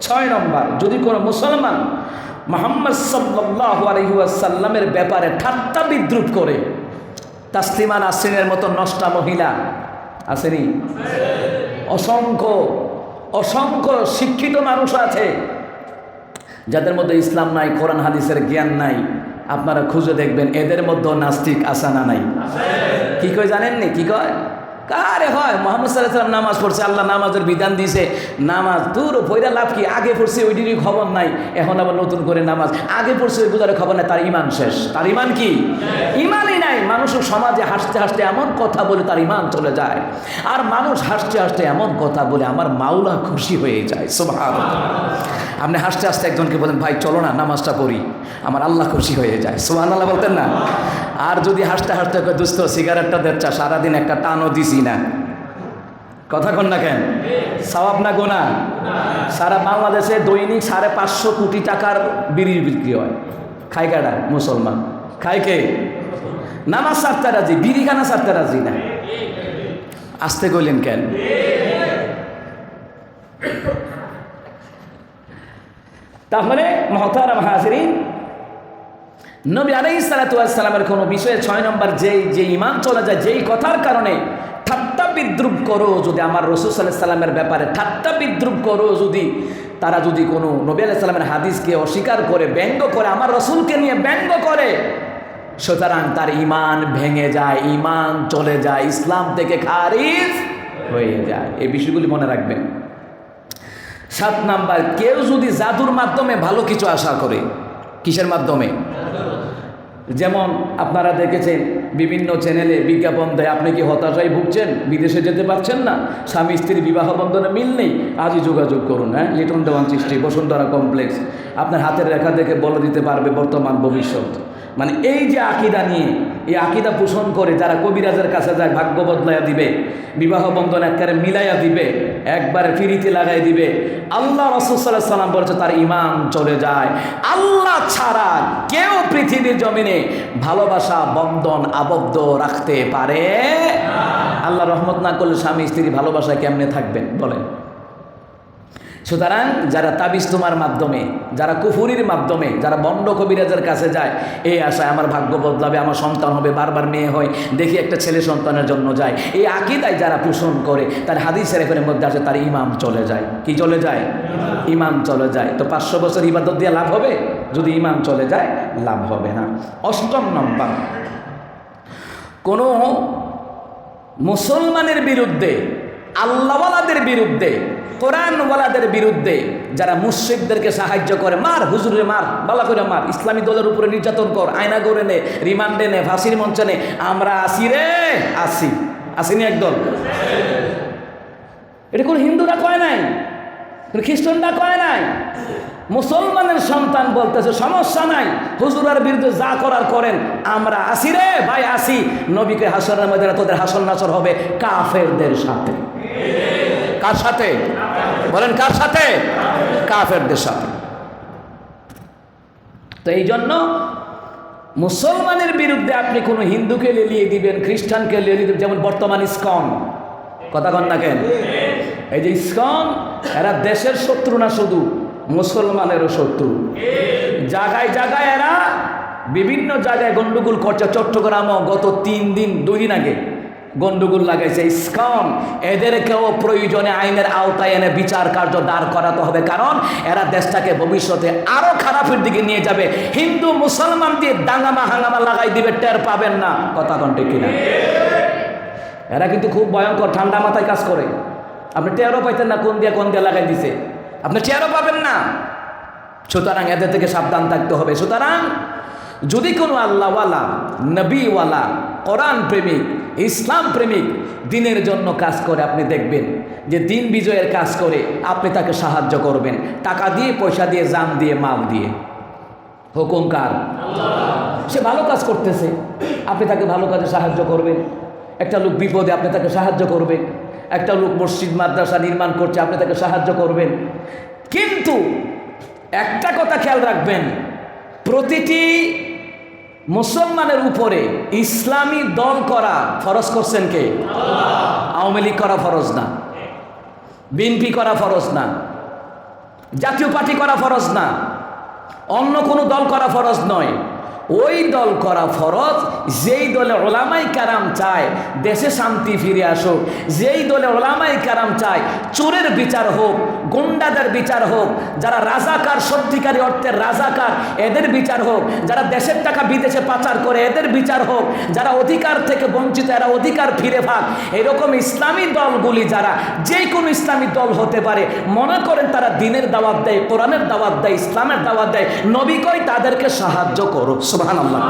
6 নম্বর, যদি কোনো মুসলমান মুহাম্মদ সাল্লাল্লাহু আলাইহি ওয়াসাল্লামের ব্যাপারে ঠাট্টা বিদ্রুপ করে, তাসলিমা নাসরিনের মতো নষ্টা মহিলা আসেনি? অসংখ্য শিক্ষিত মানুষ আছে যাদের মধ্যে ইসলাম নাই, কোরআন হাদিসের জ্ঞান নাই। আপনারা খুঁজে দেখবেন এদের মধ্যেও নাস্তিক আছে না নাই? কি কয় জানেননি? কি কয়? কারে হয় মুহাম্মদ সাল্লাল্লাহু আলাইহি ওয়াসাল্লাম নামাজ পড়ছে, আল্লাহ নামাজের বিধান দিয়েছে, নামাজ দূর পয়রা লাভ কি, আগে পড়ছে ওইটিরই খবর নাই, এখন আবার নতুন করে নামাজ, আগে পড়ছে ওই বুঝার খবর নাই, তার ঈমান শেষ। তার ঈমান কি? ঈমানই নাই। মানুষ সমাজে হাসতে হাসতে এমন কথা বলে তার ঈমান চলে যায়, আর মানুষ হাসতে হাসতে এমন কথা বলে আমার মাওলা খুশি হয়ে যায়। সুবহানাল্লাহ। আপনি হাসতে হাসতে একজনকে বলেন ভাই চলো না নামাজটা পড়ি, আমার আল্লাহ খুশি হয়ে যায়। সুবহানাল্লাহ বলতেন না? আর যদি হাসতে হাসতে দুস্থ সিগারেটটা দেখছা, সারাদিন একটা টানও দিছি না, কথা কন না কেন? সওয়াব না গুনাহ? সারা বাংলাদেশে দৈনিক 550 কোটি টাকার বিড়ি বিক্রি হয়। খায় কারা? মুসলমান। খায় কে? নামাজ ছাড়তে রাজি, বিড়ি খানা ছাড়তে রাজি না। আসতে কইলেন কেন? তাহলে মুহতারাম হাজিরিন, নবী আলাইহিস সালাতু ওয়াস সালামের কোনো বিষয়ে 6 নম্বর যে ঈমান চলে যায়, যেই কথার কারণে ঠাট্টা বিদ্রুপ করো, যদি আমার রাসূল সাল্লাল্লাহু আলাইহি সাল্লামের ব্যাপারে ঠাট্টা বিদ্রুপ করো, যদি তারা যদি কোনো নবী আলাইহিস সালামের হাদিসকে অস্বীকার করে, ব্যঙ্গ করে, আমার রাসূলকে নিয়ে ব্যঙ্গ করে, সুতরাং তার ঈমান ভেঙে যায়, ঈমান চলে যায়, ইসলাম থেকে খারিজ হয়ে যায়। এই বিষয়গুলি মনে রাখবেন। 7 নাম্বার, কেউ যদি জাদুর মাধ্যমে ভালো কিছু আশা করে। কিসের মাধ্যমে? যেমন আপনারা দেখেছেন বিভিন্ন চ্যানেলে বিজ্ঞাপন দেয়, আপনি কি হতাশায় ভুগছেন, বিদেশে যেতে পারছেন না, স্বামী স্ত্রীর বিবাহ বন্ধনে মিল নেই, আজই যোগাযোগ করুন। লিটন দেওয়ান সৃষ্টি, বসুন্ধরা কমপ্লেক্স, আপনার হাতের রেখা দেখে বলে দিতে পারবে বর্তমান ভবিষ্যৎ। মানে এই যে আকীদা নিয়ে, এই আকীদা পোষণ করে যারা কবিরাজের কাছে যায়, ভাগ্য বদলাইয়া দিবে, বিবাহ বন্ধন একবারে মিলাইয়া দিবে, একবারে ফিরিতে লাগাই দিবে, আল্লাহ রাসূল সাল্লাল্লাহু আলাইহি সাল্লাম বলেছে তার ঈমান চলে যায়। আল্লাহ ছাড়া কেউ পৃথিবীর জমিনে ভালোবাসা বন্ধন আবদ্ধ রাখতে পারে না। আল্লাহ রহমত না করলে স্বামী স্ত্রী ভালোবাসায় কেমনে থাকবেন বলেন? সুতরাং যারা তাবিজ তোমার মাধ্যমে, যারা কুফুরির মাধ্যমে, যারা বন্ড কবিরাজের কাছে যায় এই আশায় আমার ভাগ্য বদলাবে, আমার সন্তান হবে, বারবার মেয়ে হয়, দেখি একটা ছেলে সন্তানের জন্য যায়, এই আকীদায় যারা পোষণ করে, তার হাদিস শরীফের মধ্যে আছে তার ঈমান চলে যায়। কি চলে যায়? ঈমান চলে যায়। তো 500 বছর ইবাদত দিয়ে লাভ হবে? যদি ঈমান চলে যায় লাভ হবে না। 8 নম্বর, কোনো মুসলমানের বিরুদ্ধে, আল্লাহওয়ালাদের বিরুদ্ধে, কোরআনওয়ালাদের বিরুদ্ধে যারা মুশরিকদেরকে সাহায্য করে, মার হুজুরে মার, বালা করে মার, ইসলামী দলের উপরে নির্যাতন কর, আয়না করে নে, রিমান্ডে নে, ফাঁসির মঞ্চে নে, আমরা আসি রে, আসিনি একদল। এটা কোন হিন্দুরা কয় নাই, কোন খ্রিস্টানরা কয় নাই, মুসলমানের সন্তান বলতেছে সমস্যা নাই, হুজুরের বিরুদ্ধে যা করার করেন, আমরা আসি রে ভাই, আসি। নবীকে হাসরের ময়দানে তোদের হাসর নাসর হবে কাফেরদের সাথে। কার সাথে বলেন? কার সাথে? কাফেরদের সাথে। তো এই জন্য মুসলমানের বিরুদ্ধে আপনি কোনো হিন্দুকে লেলিয়ে দিবেন, খ্রিস্টানকে লেলিয়ে দিবেন, যেমন বর্তমান ইসকন, কথা কন না কেন? এই যে ইসকন, এরা দেশের শত্রু না, শুধু মুসলমানেরও শত্রু। জায়গায় জায়গায় এরা বিভিন্ন জায়গায় গন্ডগোল করছে। চট্টগ্রামও গত 2 দিন আগে গন্ডগোল লাগাইছে ইসকন। এদেরকেও প্রয়োজনে আইনের আওতায় এনে বিচার কার্য দাঁড় করাতে হবে, কারণ এরা দেশটাকে ভবিষ্যতে আরো খারাপের দিকে নিয়ে যাবে। হিন্দু মুসলমান দিয়ে দাঙ্গামা হাঙ্গামা লাগাই দিবে, টের পাবেন না। কথা কন ঠিক কিনা? এরা কিন্তু খুব ভয়ঙ্কর, ঠান্ডা মাথায় কাজ করে। আপনি টেরও পাইতেন না কোন দিয়ে লাগাই দিছে, আপনি টেরও পাবেন না। সুতরাং এদের থেকে সাবধান থাকতে হবে। সুতরাং যদি কোনো আল্লাহওয়ালা, নবীওয়ালা, কোরআন প্রেমিক, ইসলাম প্রেমিক দিনের জন্য কাজ করে, আপনি দেখবেন যে দিন বিজয়ের কাজ করে, আপনি তাকে সাহায্য করবেন, টাকা দিয়ে, পয়সা দিয়ে, জান দিয়ে, মাল দিয়ে। হুকুম কার? সে ভালো কাজ করতেছে, আপনি তাকে ভালো কাজে সাহায্য করবেন। একটা লোক বিপদে, আপনি তাকে সাহায্য করবেন। একটা লোক মসজিদ মাদ্রাসা নির্মাণ করছে, আপনি তাকে সাহায্য করবেন। কিন্তু একটা কথা খেয়াল রাখবেন, প্রতিটি মুসলমানের উপরে ইসলামী দল করা ফরজ করছেন কে? আওয়ামী লীগ করা ফরজ না, বিএনপি করা ফরজ না, জাতীয় পার্টি করা ফরজ না, অন্য কোনো দল করা ফরজ নয়। ওই দল করা ফরজ যেই দলে ওলামাই কারাম চায় দেশে শান্তি ফিরে আসুক, যেই দলে ওলামাই কারাম চায় চোরের বিচার হোক, গুন্ডাদের বিচার হোক, যারা রাজাকার, সত্যিকারী অর্থের রাজাকার, এদের বিচার হোক, যারা দেশের টাকা বিদেশে পাচার করে এদের বিচার হোক, যারা অধিকার থেকে বঞ্চিত এরা অধিকার ফিরে পাক। এরকম ইসলামী দলগুলি যারা, যে কোনো ইসলামী দল হতে পারে, মনে করেন তারা দ্বীনের দাওয়াত দেয়, কোরআনের দাওয়াত দেয়, ইসলামের দাওয়াত দেয়, নবী কয় তাদেরকে সাহায্য করো। সুবহানাল্লাহ।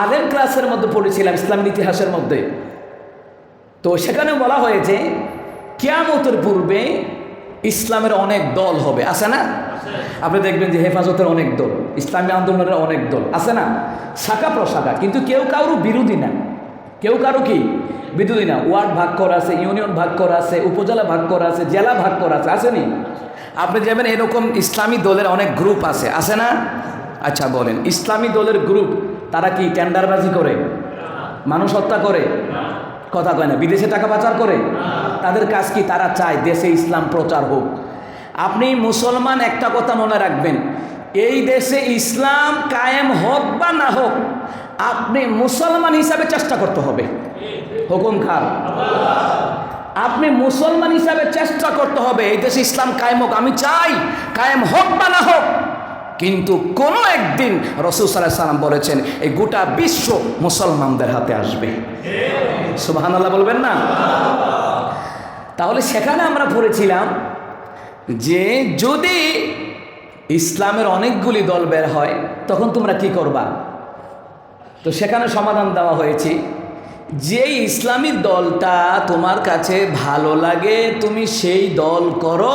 আলেম ক্লাসের মধ্যে পড়েছিলাম ইসলামের ইতিহাসের মধ্যে, তো সেখানে বলা হয়েছে কিয়ামতের পূর্বে ইসলামের অনেক দল হবে, আছে না? আপনি দেখবেন যে হেফাজতের অনেক দল, ইসলামী আন্দোলনের অনেক দল, আছে না? শাখা প্রশাখা, কিন্তু কেউ কারো বিরোধী না, কেউ কারো কি বিরোধী না। ওয়ার্ড ভাগ করা আছে, ইউনিয়ন ভাগ করা আছে, উপজেলা ভাগ করা আছে, জেলা ভাগ করা আছে, আসেনি? আপনি যাবেন এরকম ইসলামী দলের অনেক গ্রুপ আছে না? আচ্ছা বলেন, ইসলামী দলের গ্রুপ তারা কি টেন্ডারবাজি করে, মানুষ হত্যা করে, কথা কয় না, বিদেশে টাকা পাচার করে? তাদের কাজ কি? তারা চায় দেশে ইসলাম প্রচার হোক। আপনি মুসলমান একটা কথা মনে রাখবেন, এই দেশে ইসলাম কায়েম হোক বা না হোক, আপনি মুসলমান হিসাবে চেষ্টা করতে হবে। হুকুম কার? আপনি মুসলমান হিসাবে চেষ্টা করতে হবে এই দেশে ইসলাম কায়েম হোক। আমি চাই কায়েম হোক বা না হোক, কিন্তু কোনো একদিন রাসূল সাল্লাল্লাহু আলাইহি ওয়াসাল্লাম বলেছেন এই গোটা বিশ্ব মুসলমানদের হাতে আসবে। সুবহানাল্লাহ বলবেন না? তাহলে সেখানে আমরা পড়েছিলাম যে যদি ইসলামের অনেকগুলি দল বের হয় তখন তোমরা কি করবা। তো সেখানে সমাধান দেওয়া হয়েছে, যে ইসলামী দলটা তোমার কাছে ভালো লাগে তুমি সেই দল করো,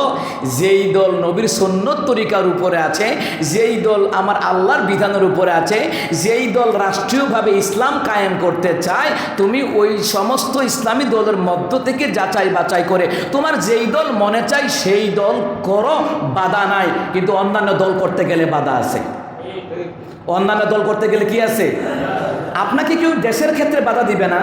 যেই দল নবীর সুন্নত তরিকার উপরে আছে, যেই দল আমার আল্লাহর বিধানের উপরে আছে, যেই দল রাষ্ট্রীয়ভাবে ইসলাম কায়েম করতে চায়, তুমি ওই সমস্ত ইসলামী দলের মধ্য থেকে যাচাই বাছাই করে তোমার যেই দল মনে চাই সেই দল করো, বাধা নাই। কিন্তু অন্যান্য দল করতে গেলে বাধা আছে। অন্যান্য দল করতে গেলে কি আছে? আপনাকে কেউ দেশের ক্ষেত্রে বাধা দিবে না,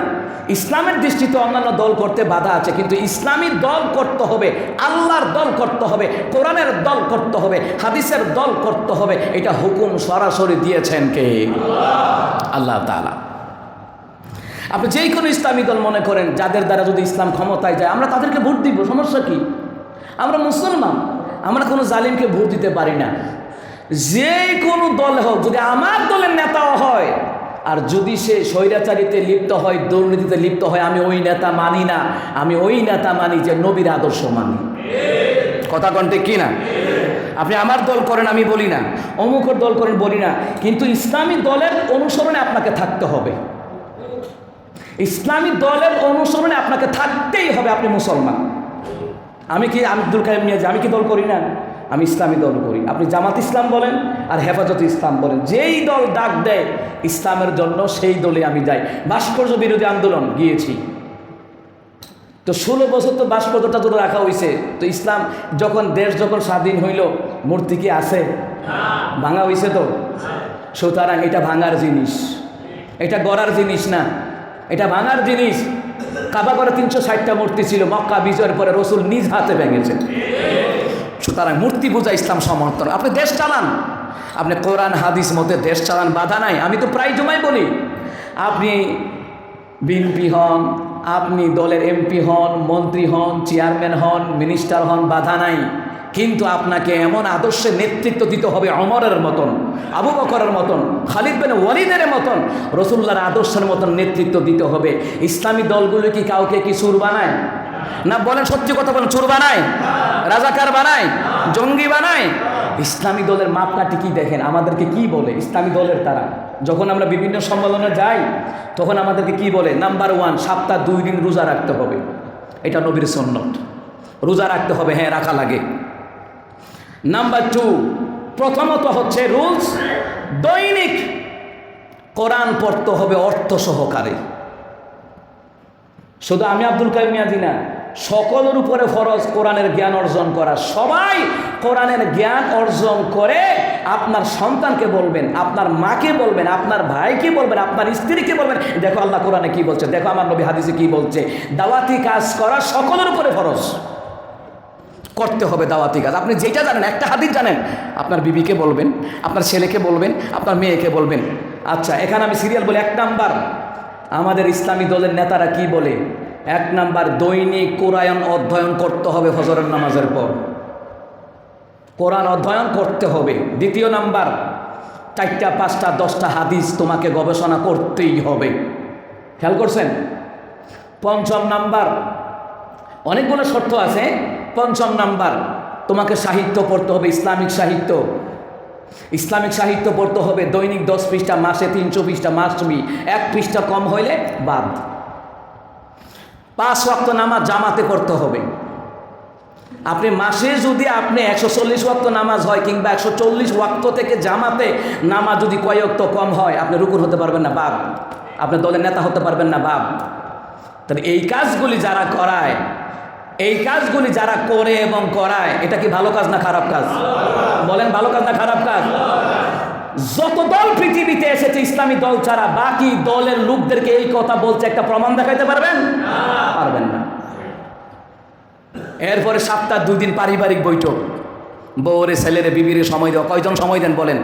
ইসলামের দৃষ্টিতে অন্যান্য দল করতে বাধা আছে, কিন্তু ইসলামী দল করতে হবে, আল্লাহর দল করতে হবে, কোরআনের দল করতে হবে, হাদিসের দল করতে হবে। এটা হুকুম সরাসরি দিয়েছেন কে? আল্লাহ তাআলা। আপনি যেই কোনো ইসলামী দল মনে করেন যাদের দ্বারা যদি ইসলাম ক্ষমতায় যায় আমরা তাদেরকে ভোট দিব, সমস্যা কি? আমরা মুসলমান, আমরা কোনো জালিমকে ভোট দিতে পারি না। যে কোনো দল হোক, যদি আমার দলের নেতাও হয় আর যদি সে স্বৈরাচারিতে লিপ্ত হয়, দুর্নীতিতে লিপ্ত হয়, আমি ওই নেতা মানি না। আমি ওই নেতা মানি যে নবীর আদর্শ মানি। কথা কন্টে কি না? আপনি আমার দল করেন আমি বলি না, অমুকের দল করেন বলি না, কিন্তু ইসলামী দলের অনুসরণে আপনাকে থাকতে হবে। ইসলামী দলের অনুসরণে আপনাকে থাকতেই হবে। আপনি মুসলমান। আমি কি আব্দুল কাইয়ুম নিয়ে আমি কি দল করি না? আমি ইসলামী দল করি। আপনি জামাত ইসলাম বলেন আর হেফাজত ইসলাম বলেন, যেই দল ডাক দেয় ইসলামের জন্য সেই দলে আমি যাই। ভাস্কর্য বিরোধী আন্দোলন গিয়েছি, তো 16 বছর তো ভাস্কর্যটা তো রাখা হয়েছে। তো ইসলাম যখন দেশ যখন স্বাধীন হইল, মূর্তি কি আছে? ভাঙা হয়েছে তো। সুতরাং এটা ভাঙার জিনিস, এটা গড়ার জিনিস না, এটা ভাঙার জিনিস। কাবা করে 360টা মূর্তি ছিল, মক্কা বিজয়ের পরে রসুল নিজ হাতে ভেঙেছেন। সুতরাং মূর্তি পূজা ইসলাম সমর্থন। আপনি দেশ চালান, আপনি কোরআন হাদিস মতে দেশ চালান, বাধা নাই। আমি তো প্রায় জমাই বলি, আপনি বিএনপি হন, আপনি দলের এমপি হন, মন্ত্রী হন, চেয়ারম্যান হন, মিনিস্টার হন, বাধা নাই। কিন্তু আপনাকে এমন আদর্শের নেতৃত্ব দিতে হবে ওমরের মতন, আবু বকরের মতন, খালিদ বিন ওয়ালিদের মতন, রাসূলুল্লাহর আদর্শের মতন নেতৃত্ব দিতে হবে। ইসলামী দলগুলো কি কাউকে কি চোর বানায়? না বলেন, সত্যি কথা বলেন, চোর বানায়, রাজাকার বানায়, জঙ্গি বানায়? ইসলামী দলের মাপকাঠি কি দেখেন, আমাদেরকে কি বলে ইসলামী দলের তারা? যখন আমরা বিভিন্ন সম্মেলনে যাই তখন আমাদেরকে কি বলে? নাম্বার 1, সপ্তাহে 2 দিন রোজা রাখতে হবে। এটা নবীর সুন্নত, রোজা রাখতে হবে। হ্যাঁ, রাখা লাগে। নাম্বার 2, প্রথমত হচ্ছে রুলস, দৈনিক কোরআন পড়তে হবে অর্থ সহকারে। শুধু আমি আব্দুল কাইয়ুম মিয়াজি না, সকলের উপরে ফরজ কোরআনের জ্ঞান অর্জন করা। সবাই কোরআনের জ্ঞান অর্জন করে আপনার সন্তানকে বলবেন, আপনার মাকে বলবেন, আপনার ভাইকে বলবেন, আপনার স্ত্রীকে বলবেন, দেখো আল্লাহ কোরআনে কি বলছে, দেখো আমার নবী হাদিসে কি বলছে। দাওয়াতি কাজ করা সকলের উপরে ফরজ, করতে হবে দাওয়াতি কাজ। আপনি যেটা জানেন, একটা হাদিস জানেন, আপনার বিবিকে বলবেন, আপনার ছেলেকে বলবেন, আপনার মেয়েকে বলবেন। আচ্ছা, এখানে আমি সিরিয়াল বলি। 1 নাম্বার, আমাদের ইসলামী দলের নেতারা কি বলে? 1 নাম্বার, দৈনিক কোরআন অধ্যয়ন করতে হবে ফজরের নামাজের পর, কোরআন অধ্যয়ন করতে হবে। 2 নাম্বার, 4টা 5টা 10টা হাদিস তোমাকে গবেষণা করতেই হবে। খেয়াল করছেন? 5ম নাম্বার, অনেকগুলো শর্ত আছে। 5ম নাম্বার, তোমাকে সাহিত্য পড়তে হবে, ইসলামিক সাহিত্য। ইসলামিক সাহিত্য পড়তে হবে দৈনিক 10 পৃষ্ঠা, মাসে 300 পৃষ্ঠা, মাসবি 1 পৃষ্ঠা কম হইলে বাদ। 5 ওয়াক্ত নামাজ জামাতে পড়তে হবে। আপনি মাসে যদি আপনি 140 ওয়াক্ত নামাজ হয় কিংবা 140 ওয়াক্ত থেকে জামাতে নামাজ যদি কয় ওয়াক্ত কম হয়, আপনি রুকুন হতে পারবেন না বাপ, আপনি দলের নেতা হতে পারবেন না বাপ। তাহলে এই কাজগুলি যারা করায়, এই কাজগুলি যারা করে এবং করায়, এটা কি ভালো কাজ না খারাপ কাজ? বলেন, ভালো কাজ না খারাপ কাজ? যত দল পৃথিবীতে এসেছে ইসলামী দল ছাড়া, বাকি দলের লোকদেরকে এই কথা বলছে, একটা প্রমাণ দেখাইতে পারবেন? পারবেন না। এরপরে সপ্তাহে 2 দিন পারিবারিক বৈঠক, বউরে ছেলেরে বিবিরে সময় দেওয়া, কয়জন সময় দেন বলেন?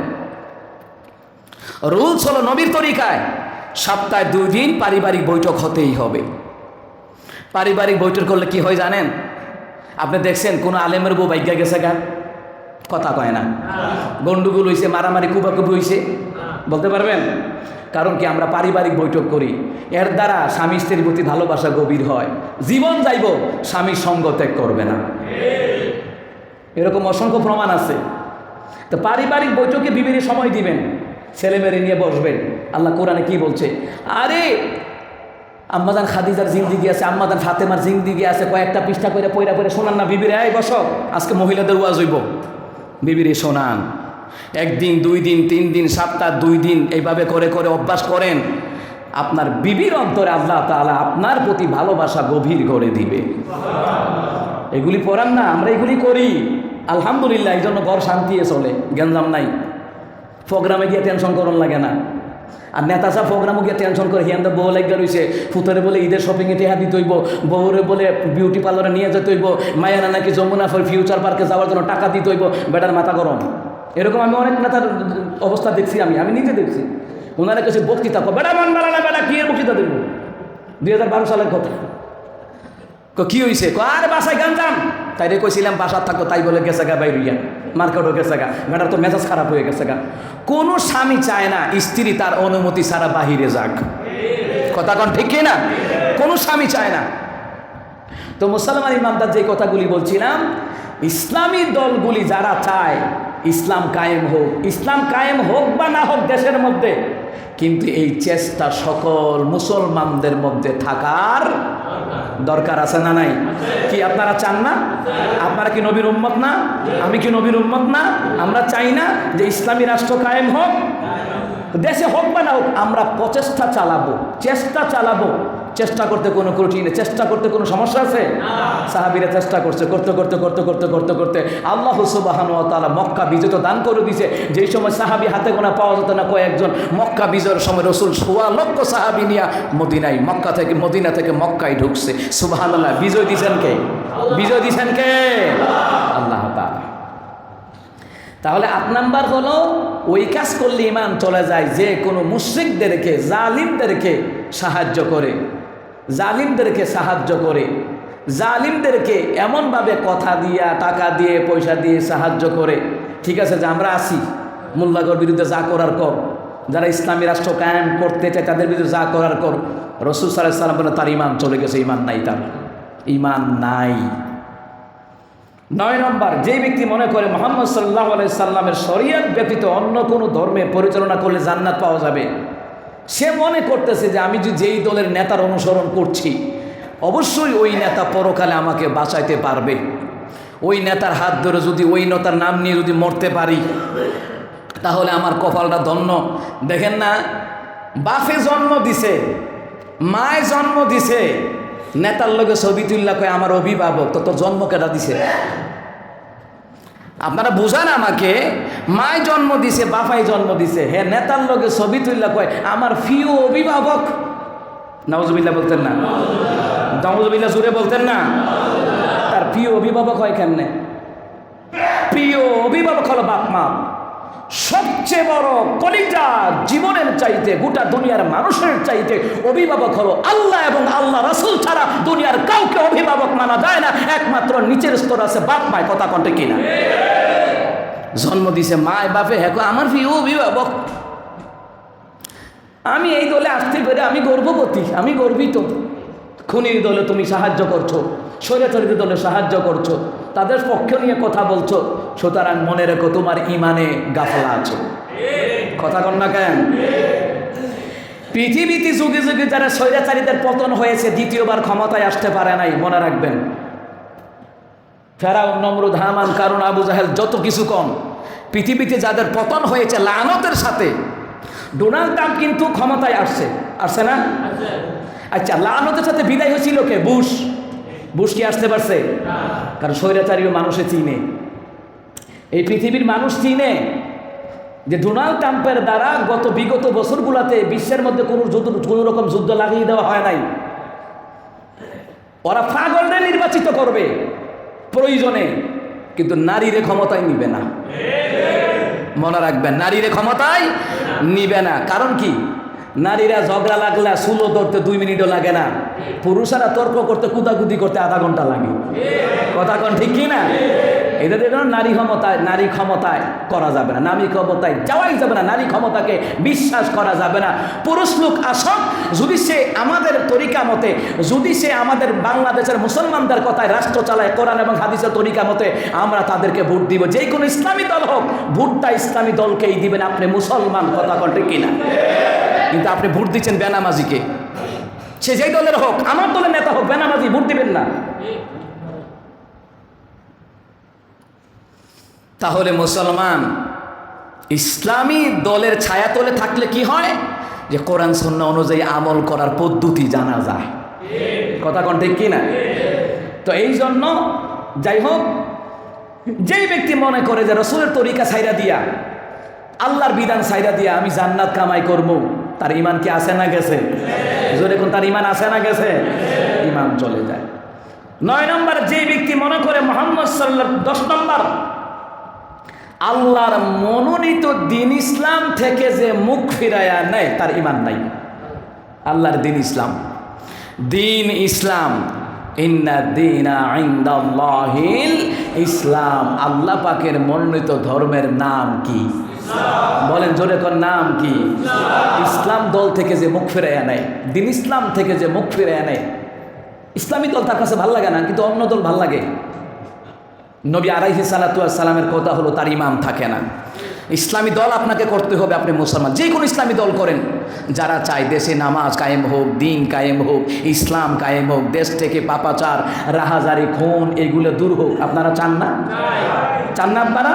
রুলস হলো নবীর তরিকায় সপ্তাহে 2 দিন পারিবারিক বৈঠক হতেই হবে। পারিবারিক বৈঠক করলে কি হয় জানেন? আপনি দেখছেন কোনো আলেমের বউ বাইজ্ঞা গেছে গা, কথা কয় না, গন্ডগোল হয়েছে, মারামারি কুবাকুবি হয়েছে, বলতে পারবেন? কারণ কি? আমরা পারিবারিক বৈঠক করি, এর দ্বারা স্বামী স্ত্রীর প্রতি ভালোবাসা গভীর হয়, জীবন যাইব, স্বামীর সঙ্গ ত্যাগ করবে না। এরকম অসংখ্য প্রমাণ আছে। তো পারিবারিক বৈঠকে বিবির সময় দিবেন, ছেলে মেয়ে নিয়ে বসবেন। আল্লাহ কোরআনে কি বলছে? আরে আম্মাদান খাদিজার জিন্দিগি আছে, আম্মাদান ফাতেমার জিন্দিগি আছে, কয়েকটা পৃষ্ঠা করে পয়রা পরে শোনান না বিবিরে। এই বসো, আজকে মহিলাদের ওয়াজ হইব, বিবিরে শোনান। 1 দিন 2 দিন 3 দিন সপ্তাহ 2 দিন এইভাবে করে করে অভ্যাস করেন, আপনার বিবির অন্তরে আল্লাহ তাআলা আপনার প্রতি ভালোবাসা গভীর করে দিবে। এগুলি পড়ান না, আমরা এগুলি করি, আলহামদুলিল্লাহ। এই জন্য ঘর শান্তি চলে, গ্যাঞ্জাম নাই। প্রোগ্রামে গিয়ে টেনশন করন লাগে না। আর নেতা সাহেব প্রোগ্রামে গিয়ে টেনশন করে, হিয়ান্দা বউ লাগিয়া রয়েছে, ফুতরে বলে ঈদের শপিংয়ে টেহা দিতে হইব, বউরে বলে বিউটি পার্লারে নিয়ে যেতে হইব, মায়েরা নাকি যমুনা ফিউচার পার্কে যাওয়ার জন্য টাকা দিতে হইব, বেটার মাথা গরম। এরকম আমি অনেক নেতার অবস্থা দেখছি, আমি নিজে দেখছি। ওনারা কাছে বক্তৃতা কর, বেটা মান বাড়া না, বেটা কি এর বক্তৃতা দেব? 2012 সালের কথা। কি হয়েছে? আরে বাসায় গাঞ্জাম। তাই রে কইছিলাম বাসার থাকতো, তাই বলে গেছে গা বাইরিয়া, মার্কেটও গেছে গা, বেটার তো মেজাজ খারাপ হয়ে গেছে গা। কোনো স্বামী চায় না স্ত্রী তার অনুমতি ছাড়া বাহিরে যাক, কথা কন ঠিক কি না? কোনো স্বামী চায় না। তো মুসলমান ইমানদার যে কথাগুলি বলছিলাম, ইসলামী দলগুলি যারা চায় ইসলাম কায়েম হোক, ইসলাম কায়েম হোক বা না হোক দেশের মধ্যে, কিন্তু এই চেষ্টা সকল মুসলমানদের মধ্যে থাকার দরকার আছে না নাই? কি আপনারা চান না? আপনারা কি নবীর উম্মত না? আমি কি নবীর উম্মত না? আমরা চাই না যে ইসলামী রাষ্ট্র কায়েম হোক, দেশে হোক বা না হোক, আমরা প্রচেষ্টা চালাবো, চেষ্টা চালাবো। চেষ্টা করতে কোনো ত্রুটি নেই, চেষ্টা করতে কোনো সমস্যা আছে? সাহাবীরা চেষ্টা করছে, করতে করতে করতে করতে করতে করতে আল্লাহ সুবহানাহু ওয়া তাআলা মক্কা বিজয় তো দান করে দিয়েছে। যেই সময় সাহাবী হাতে গোনা পাওয়া যেত না কয়েকজন, মক্কা বিজয়ের সময় রাসূল 1.25 লক্ষ সাহাবী নিয়ে মদিনায়, মদিনা থেকে মক্কায় ঢুকছে। সুবহানাল্লাহ। বিজয় দিয়েছেন কে? বিজয় দিয়েছেন কে? আল্লাহ তাআলা। তাহলে 8 নাম্বার হলো, ওই কাজ করলে ঈমান চলে যায় যে কোনো মুশরিকদেরকে, জালিমদেরকে সাহায্য করে, জালিমদেরকে সাহায্য করে, জালিমদেরকে এমনভাবে কথা দিয়া, টাকা দিয়ে, পয়সা দিয়ে সাহায্য করে। ঠিক আছে যে আমরা আসি, মোল্লাগর বিরুদ্ধে যা করার কর, যারা ইসলামী রাষ্ট্র কায়েম করতে চায় তাদের বিরুদ্ধে যা করার কর। রাসূল সাল্লাল্লাহু আলাইহি ওয়াসাল্লাম বলেন তার ঈমান চলে গেছে, ঈমান নাই, তার ঈমান নাই। 9 নম্বর, যে ব্যক্তি মনে করে মুহাম্মদ সাল্লাল্লাহু আলাইহি সাল্লামের শরীয়ত ব্যতীত অন্য কোনো ধর্মে পরিচালনা করলে জান্নাত পাওয়া যাবে, সে মনে করতেছে যে আমি যদি যেই দলের নেতার অনুসরণ করছি অবশ্যই ওই নেতা পরকালে আমাকে বাঁচাইতে পারবে, ওই নেতার হাত ধরে যদি, ওই নেতার নাম নিয়ে যদি মরতে পারি তাহলে আমার কপালটা ধন্য। দেখেন না, বাপে জন্ম দিছে, মায়ে জন্ম দিছে, নেতার লগে ছবি তুল্লা কয় আমার অভিভাবক, তো জন্ম কেটা দিছে? আপনারা বুঝান আমাকে, মায় জন্ম দিছে, বাপাই জন্ম দিছে, হে নেতার লগে ছবি তুল্লা কয় আমার প্রিয় অভিভাবক। নাউজুবিল্লাহ বলতেন না? নাউজুবিল্লাহ জুড়ে বলতেন না? তার প্রিয় অভিভাবক হয় কেমনে? প্রিয় অভিভাবক হলো বাপ মা। সবচেয়ে বড় কলিজা জীবনের চাইতে, গোটা দুনিয়ার মানুষের চাইতে অভিভাবক হলো আল্লাহ এবং আল্লাহ রাসূল ছাড়া দুনিয়ার কাউকে অভিভাবক মানা যায় না। একমাত্র নিচের স্তর আছে বাপ মায়, কথা কন্টে কিনা? জন্ম দিছে মায় বাপে, হ্যাঁ আমার প্রিয় অভিভাবক। আমি এই দলে আসতে পেরে আমি গর্ববতী, আমি গর্বিত। খুনির দলে তুমি সাহায্য করছো, স্বৈরাচারী দলে সাহায্য করছো, তাদের পক্ষ নিয়ে কথা বলছো, সুতরাং মনে রেখো তোমার ইমানে গাফলা আছে, কথা কন না কেন? পৃথিবীতে যুগে যুগে যারা স্বৈরাচারীদের পতন হয়েছে, দ্বিতীয়বার ক্ষমতায় আসতে পারে নাই, মনে রাখবেন। ফেরাউন, নমরুদ, হামান, কারুন, আবু জাহেল, যত কিছু কম, পৃথিবীতে যাদের পতন হয়েছে লানতের সাথে, ডোনাল্ড ট্রাম্প কিন্তু ক্ষমতায় আসছে, আসছে না? আচ্ছা, লানতের সাথে বিদায় হয়েছিল কে? বুশ। বুশ কি আসতে পারছে? কারণ স্বৈরাচারীও মানুষে চিনে, এই পৃথিবীর মানুষ চিনে যে ডোনাল্ড ট্রাম্পের দ্বারা বিগত বছরগুলোতে বিশ্বের মধ্যে কোনো রকম যুদ্ধ লাগিয়ে দেওয়া হয় নাই। ওরা পাগলদের নির্বাচিত করবে প্রয়োজনে, কিন্তু নারীরে ক্ষমতায় নিবে না। মনে রাখবেন, নারীরে ক্ষমতায় নিবে না। কারণ কি? নারীরা ঝগড়া লাগলে সুলো ধরতে 2 মিনিটও লাগে না, পুরুষেরা তর্ক করতে কুদাকুদি করতে আধা ঘন্টা লাগে। কথা কোন ঠিক কি না? এদের জন্য নারী ক্ষমতায় করা যাবে না, নারী ক্ষমতায় যাওয়াই যাবে না, নারী ক্ষমতাকে বিশ্বাস করা যাবে না। পুরুষ লোক আসক, যদি সে আমাদের তরিকা মতে, যদি সে আমাদের বাংলাদেশের মুসলমানদের কথায় রাষ্ট্র চালায়, কোরআন এবং হাদিসের তরিকা মতে, আমরা তাদেরকে ভোট দিব। যে কোনো ইসলামী দল হোক, ভোটটা ইসলামী দলকেই দিবেন। আপনি মুসলমান, কথা কোন ঠিক কিনা? কিন্তু আপনি ভোট দিচ্ছেন বেনামাজিকে, সে যেই দলের হোক, আমার দলের নেতা হোক, বেনামাজি, ভোট দিবেন না। তাহলে মুসলমান ইসলামী দলের ছায়াতলে থাকলে কি হয়? যে কোরআন সুন্নাহ অনুযায়ী আমল করার পদ্ধতি জানা যায়। কথা কোন ঠিক কি না? তো এই জন্য যাই হোক, যেই ব্যক্তি মনে করে যে রসুলের তরিকা ছাইরা দিয়া, আল্লাহর বিধান ছাইরা দিয়া আমি জান্নাত কামাই করব, তার ইমান কি আছে না গেছে? জোরে কোন তার ইমান আছে না গেছে? ইমান চলে যায়। 9 নম্বর, যে ব্যক্তি মনে করে মুহাম্মদ সাল্লাল্লাহু, 10 নম্বর, আল্লাহর মনোনীত দিন ইসলাম থেকে যে মুখ ফিরায়া নেয়, তার ইমান নাই। আল্লাহর দিন ইসলাম, দিন ইসলাম, ইন্না দীনা ইনদাল্লাহিল ইসলাম, আল্লাহ পাকের মনোনীত ধর্মের নাম কি? বলেন জোরে কোন নাম কি? ইসলাম দল থেকে যে মুখ ফিরাইয়া নেয়, দিন ইসলাম থেকে যে মুখ ফিরাইয়া নেয়, ইসলামী দল তার কাছে ভাল লাগে না, কিন্তু অন্য দল ভাল লাগে। নবী আলাইহিস সালাতু ওয়াস সালামের কথা হলো তার ইমাম থাকে না। ইসলামী দল আপনাকে করতে হবে, আপনি মুসলমান, যে কোনো ইসলামী দল করেন। যারা চায় দেশে নামাজ কায়েম হোক, দিন কায়েম হোক, ইসলাম কায়েম হোক, দেশ থেকে পাপাচার, রাহাজারি, খুন এগুলো দূর হোক, আপনারা চান না? চান না আপনারা?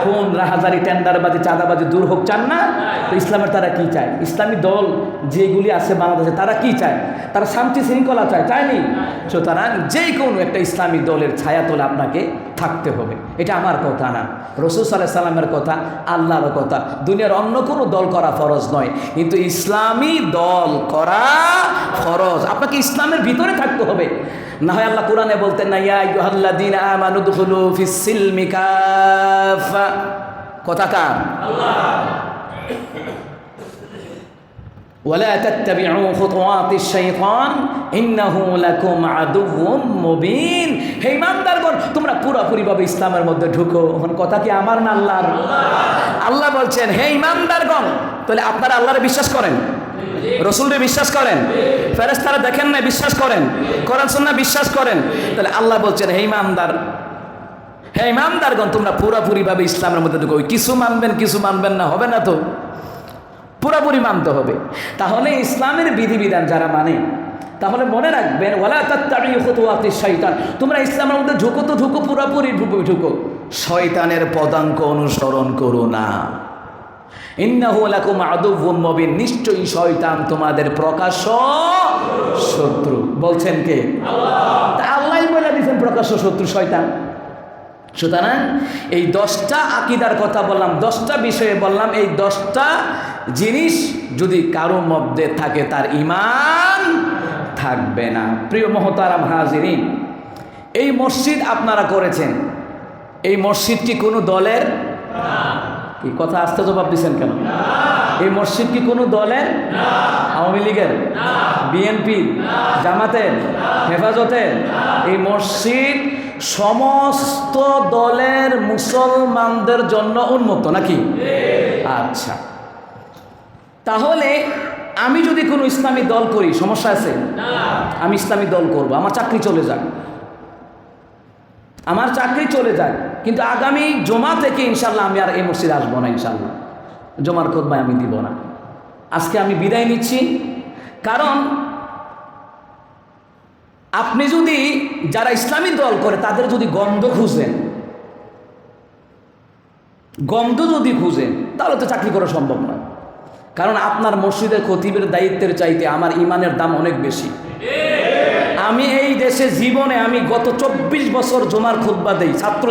খুন, রাহাজারি, টেন্ডারবাজি, চাঁদাবাজি দূর হোক, চান না? তো ইসলামের তারা কি চায়? ইসলামী দল যেগুলি আছে বাংলাদেশে, তারা কি চায়? তারা শান্তি শৃঙ্খলা চায়, চায়নি? সুতরাং যে কোনো একটা ইসলামী দলের ছায়াতলে আপনাকে থাকতে হবে। এটা আমার কথা না, রাসূল সাল্লাল্লাহু আলাইহি সাল্লামের কথা, আল্লাহর কথা। দুনিয়ার অন্য কোনো দল করা ফরজ নয়, কিন্তু ইসলামী দল করা ফরজ। আপনাকে ইসলামের ভিতরে থাকতে হবে। না হয় আল্লাহ কোরআনে বলতেন না, ইয়া আইয়ুহাল্লাযীনা আমানু দুখুলু ফিস সিলমি কাফা। কথা কার? আল্লাহ। ওয়ালা তাত্তাবিউ খুতুওয়াতিশ শাইতান ইন্নাহু লাকুম আদুউম মুবিন। হে ঈমানদারগণ, তোমরা পুরোপুরিভাবে ইসলামের মধ্যে ঢুকো। এখন কথা কি আমার না আল্লাহর? আল্লাহ বলছেন, হে ঈমানদারগণ, তাহলে আপনারা আল্লাহরে বিশ্বাস করেন, রসুলরে বিশ্বাস করেন, ফেরেশতারা দেখেন না বিশ্বাস করেন, কোরআন সুন্নাহ বিশ্বাস করেন। তাহলে আল্লাহ বলছেন, হে ঈমানদারগণ, তোমরা পুরোপুরিভাবে ইসলামের মধ্যে ঢুকো। কিছু মানবেন, কিছু মানবেন না, হবে না তো? পুরোপুরি মানতে হবে। তাহলে ইসলামের বিধিবিধান যারা মানে, তাহলে মনে রাখবেন, ওয়ালা তাত্তাবিউ খুতুওয়াতিশ শাইতান, তোমরা ইসলামের মধ্যে ঢুকো তো ঢুকো, পুরোপুরি ঢুকো, শয়তানের পদাঙ্ক অনুসরণ করো না। ইন্নাহু লাকুম আদুউম মুবিন, নিশ্চয়ই শয়তান তোমাদের প্রকাশ্য শত্রু। বলছেন কে? আল্লাহ। আল্লাহই বলে দিয়েছেন প্রকাশ্য শত্রু শয়তান। সুতরাং এই 10টা আকীদার কথা বললাম, 10টা বিষয়ে বললাম, এই 10টা জিনিস যদি কারো মধ্যে থাকে, তার ঈমান থাকবে না। প্রিয় মুহতারাম হাজিরিন, এই মসজিদ আপনারা করেছেন, এই মসজিদ কি কোনো দলের? কি কথা আস্তে জবাব দিচ্ছেন কেন? এই মসজিদ কি কোনো দলের? আওয়ামী লীগের, বিএনপি, জামাতের, হেফাজতের? এই মসজিদ সমস্ত দলের মুসলমানদের জন্য উন্মুক্ত নাকি? আচ্ছা, তাহলে আমি যদি কোনো ইসলামী দল করি, সমস্যা আছে? আমি ইসলামী দল করব, আমার চাকরি চলে যাক, আমার চাকরি চলে যায়, কিন্তু আগামী জমা থেকে ইনশাল্লাহ আমি আর এই মসজিদে আসবো না, ইনশাল্লাহ জমার খুতবায় আমি দিব না। আজকে আমি বিদায় নিচ্ছি। কারণ আপনি যদি, যারা ইসলামী দল করে তাদের যদি গন্ধ খুঁজেন, তাহলে তো চাকরি করা সম্ভব নয়। কারণ আপনার মসজিদের খতিবের দায়িত্বের চাইতে আমার ইমানের দাম অনেক বেশি। আমি এই দেশে জীবনে, আমি গত 24 বছর জমার খুতবা দেই, ছাত্র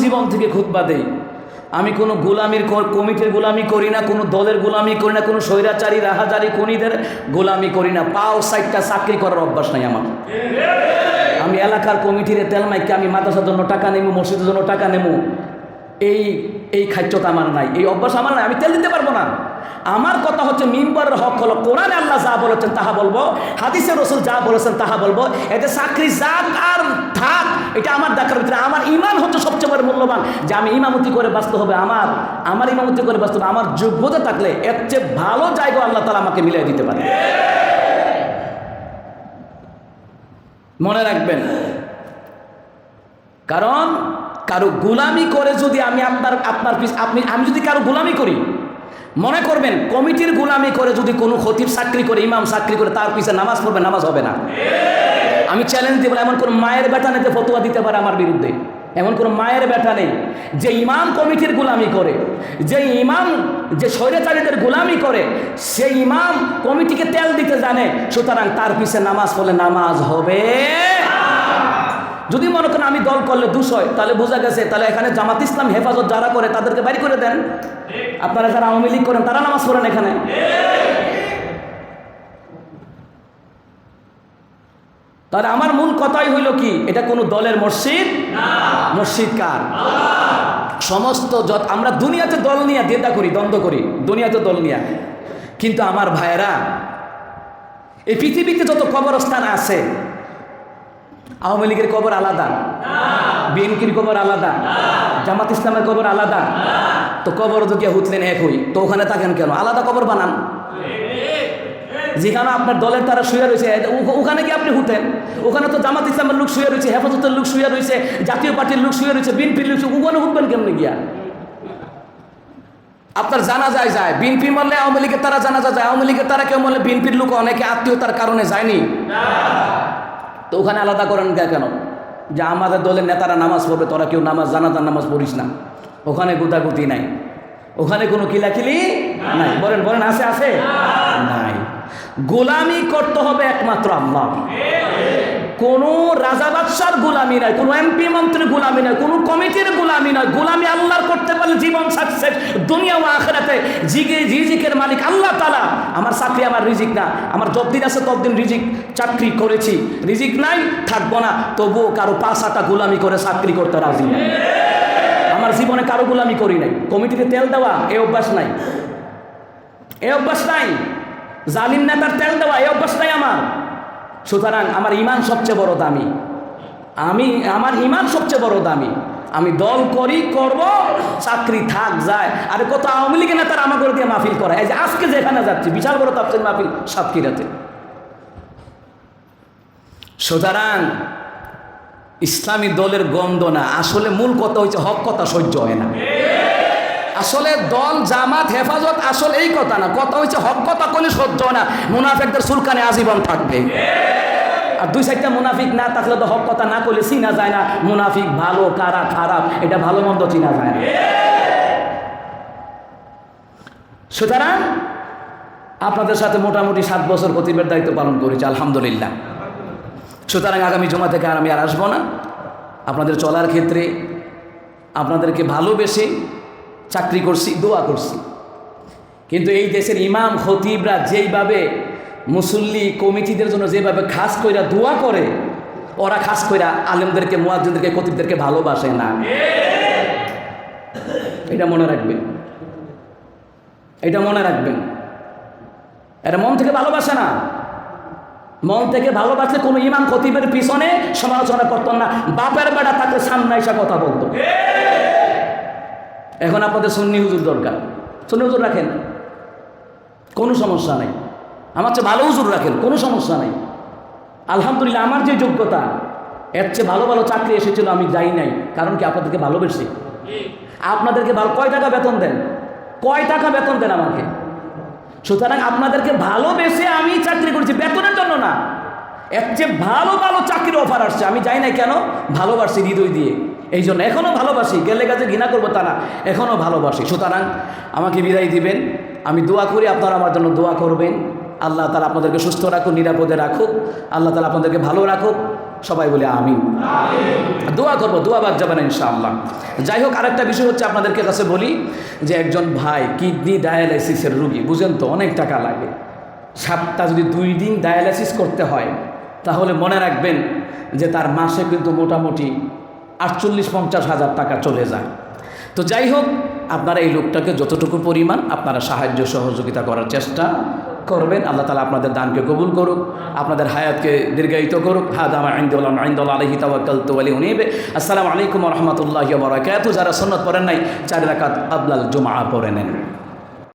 জীবন থেকে খুতবা দেই। আমি কোনো গোলামির কমিটির গোলামি করি না, কোনো দলের গোলামি করি না, কোনো স্বৈরাচারী রাহাজারি খুনিদের গোলামি করি না। পাও সাইডটা চাকরি করার অভ্যাস নাই আমার। আমি এলাকার কমিটির তেল মাইকে আমি মাদ্রাসার জন্য টাকা নেবো, মসজিদের জন্য টাকা নেবো, এই খাদ্যটা আমার নাই, এই অভ্যাস আমার নাই। আমি তেল দিতে পারবো না। আমার কথা হচ্ছে মিম্বরের হক হলো কোরআনে আল্লাহ যা বলেছেন তাহা বলবো, হাদিসে রসুল যা বলেছেন তাহা বলবো। এতে চাকরি যাক আর থাক এটা আমার দেখার ভিতরে আমার ইমান হচ্ছে সবচেয়ে বড় মূল্যবান, যে আমি ইমামতি করে বাঁচতে হবে, আমার ইমামতি করে বাঁচতে হবে। আমার যোগ্যতা থাকলে এর চেয়ে ভালো জায়গা আল্লাহ তাআলা আমাকে মিলিয়ে দিতে পারে। মনে রাখবেন, কারণ কারো গোলামি করে যদি আমি আমি যদি কারো গোলামি করি, মনে করবেন কমিটির গোলামি করে যদি কোনো খতিব চাকরি করে, ইমাম চাকরি করে, তার পিছনে নামাজ পড়বে, নামাজ হবে না। আমি চ্যালেঞ্জ দিব, এমন কোন মায়ের বেটা নেই যে ফতোয়া দিতে পারে আমার বিরুদ্ধে। এমন কোন মায়ের বেটা নেই যে ইমাম কমিটির গোলামি করে, যে ইমাম যে স্বৈরাচারীদের গোলামি করে, সেই ইমাম কমিটিকে তেল দিতে জানে, সুতরাং তার পিছনে নামাজ পড়লে নামাজ হবে। যদি মনে করেন আমি দল করলে দোষ হয়, তাহলে বোঝা গেছে তাহলে এখানে জামাত ইসলাম হেফাজত যারা করে তাদেরকে বাড়ি করে দেন। আপনারা যারা আওয়ামী লীগ করেন তারা নামাজ পড়েন এখানে। তাহলে আমার মূল কথাই হইল কি, এটা কোনো দলের মসজিদ না। মসজিদ কার? সমস্ত আমরা দুনিয়াতে দল নিয়ে দ্বিধা করি, দ্বন্দ্ব করি, দুনিয়াতে দল নিয়ে। কিন্তু আমার ভাইয়েরা, এই পৃথিবীতে যত কবরস্থান আছে, আওয়ামী লীগের কবর আলাদা, বিএনপির কবর আলাদা, জামাত ইসলামের কবর আলাদা। তো কবর তো কে হুতলেন এক হই, তো ওখানে থাকেন কেন? আলাদা কবর বানান। যেখানে আপনার দলের তারা শুয়ে রয়েছে ওখানে কি আপনি হুতেন? ওখানে তো জামাত ইসলামের লোক শুয়ে রয়েছে, হেফাজতের লোক শুয়ে রয়েছে, জাতীয় পার্টির লোক শুয়ে রয়েছে, বিএনপির লোক, ওখানে হুতবেন কেমনে গিয়া? আপনার জানাজায় যায়, বিএনপি মারলে আওয়ামী লীগের তারা জানাজা যায়, আওয়ামী লীগের তারা কেউ মারলে বিএনপির লোক অনেকে আত্মীয়তার কারণে যায়নি। তো ওখানে আলাদা করেন কেন? যে আমাদের দলের নেতারা নামাজ পড়বে, তোরা কেউ জানাজার নামাজ পড়িস না। ওখানে গুতাগুতি নাই, ওখানে কোনো কিলাকিলি নাই। বলেন আছে নাই। গোলামি করতে হবে একমাত্র আল্লাহ। কোনো রাজা বাদশার গোলামি নাই, কোনো এমপি মন্ত্রীর গোলামি নাই, কোনো কমিটির গোলামি নাই। গোলামি আল্লাহর করতে পারলে জীবন সাকসেস, দুনিয়া ও আখিরাতে। রিজিকের মালিক আল্লাহ তাআলা। আমার চাকরি আমার রিজিক না, আমার যতদিন আছে ততদিন রিজিক, চাকরি করেছি, রিজিক নাই থাকবো না, তবুও কারো পাঁচাটা গোলামি করে চাকরি করতে রাজি না। আমার জীবনে কারো গোলামি করি নাই। কমিটিতে তেল দেওয়া এই অভ্যাস নাই, এই অভ্যাস নাই। জালিম নেতার তেল দেওয়া এই অভ্যাস নাই আমার। সুতরাং আমার ইমান সবচেয়ে বড় দামি, আমার ইমান সবচেয়ে বড় দামি। আমি দল করব, চাকরি থাক যায়। আর কত আওয়ামী লীগের নেতারা আমার করে দিয়ে মাহফিল করে। এই যে আজকে যেখানে যাচ্ছি, বিশাল বড় তাফসীর মাহফিল সাতক্ষীরাতে। সুতরাং ইসলামী দলের গন্ধ না, আসলে মূল কথা হচ্ছে হক কথা সহ্য হয় না। আসলে দল জামাত হেফাজত আসলে এই কথা না, কথা হচ্ছে হক কথা কোনো সহ্য হয় না। মুনাফিকদের চুলকানে আজীবন থাকবে। আর দুই সাইডটা মুনাফিক না থাকলে তো হক কথা না করলে চিনা যায় না। মুনাফিক ভালো কারা খারাপ এটা ভালো মন্দ চিনা যায় না। সুতরাং আপনাদের সাথে মোটামুটি 7 বছর খতিবের দায়িত্ব পালন করেছি, আলহামদুলিল্লাহ। সুতরাং আগামী জমা থেকে আর আমি আসবো না। আপনাদের চলার ক্ষেত্রে আপনাদেরকে ভালোবেসে চাকরি করছি, দোয়া করছি। কিন্তু এই দেশের ইমাম খতিবরা যেইভাবে মুসল্লি কমিটিদের জন্য যেভাবে খাস কইরা দোয়া করে, ওরা খাস কইরা আলেমদেরকে, মুয়াজ্জিনদেরকে, খতিবদেরকে ভালোবাসে না। এটা মনে রাখবেন, এটা মনে রাখবেন। এরা মন থেকে ভালোবাসে না। মন থেকে ভালোবাসলে কোনো ইমাম খতিবের পিছনে সমালোচনা করতেন না। বাপের বেটা তাকে সামনে এসে কথা বলতো। এখন আপনাদের সুন্নি হুজুর দরকার, সুন্নি হুজুর রাখেন, কোনো সমস্যা নেই। আমার চেয়ে ভালো হুজুর রাখেন, কোনো সমস্যা নেই। আলহামদুলিল্লাহ, আমার যে যোগ্যতা, এর চেয়ে ভালো ভালো চাকরি এসেছিল, আমি যাই নাই। কারণ কি? আপনাদেরকে ভালোবেসে। আপনাদেরকে কয় টাকা বেতন দেন? কয় টাকা বেতন দেন আমাকে? সুতরাং আপনাদেরকে ভালোবেসে আমি চাকরি করছি, বেতনের জন্য না। এর চেয়ে ভালো ভালো চাকরির অফার আসছে, আমি যাই নাই কেন? ভালোবাসি হৃদয় দিয়ে। এই জন্য এখনও ভালোবাসি, গেলে কাছে ঘৃণা করবো তা না, এখনও ভালোবাসি। সুতরাং আমাকে বিদায় দিবেন, আমি দোয়া করি, আপনারা আমার জন্য দোয়া করবেন। আল্লাহ তাআলা আপনাদেরকে সুস্থ রাখুক, নিরাপদে রাখুক। আল্লাহ তাআলা আপনাদেরকে ভালো রাখুক, সবাই বলে আমিন। দোয়া করবো, দোয়া বাদ যাবে না ইনশাআল্লাহ। যাই হোক, আরেকটা বিষয় হচ্ছে আপনাদেরকে কাছে বলি যে একজন ভাই কিডনি ডায়ালাইসিসের রুগী, বুঝেন তো অনেক টাকা লাগে। সপ্তাহ যদি 2 দিন ডায়ালাইসিস করতে হয় তাহলে মনে রাখবেন যে তার মাসে কিন্তু মোটামুটি 48-50 হাজার টাকা চলে যায়। তো যাই হোক, আপনারা এই লোকটাকে যতটুকু পরিমাণ আপনারা সাহায্য সহযোগিতা করার চেষ্টা করবেন। আল্লাহ তাআলা আপনাদের দানকে কবুল করুক, আপনাদের হায়াতকে দীর্ঘায়িত করুক। হাদা মা ইনদাল্লাহ আলাইহি তাওয়াক্কালতু ওয়া ইলাইহি উনীব। আসসালামু আলাইকুম ওয়া রাহমাতুল্লাহি ওয়া বারাকাতুহু। যারা সুন্নাত পড়েন নাই 4 রাকাত ক্বাবলাল জুমআ পড়ে নেন।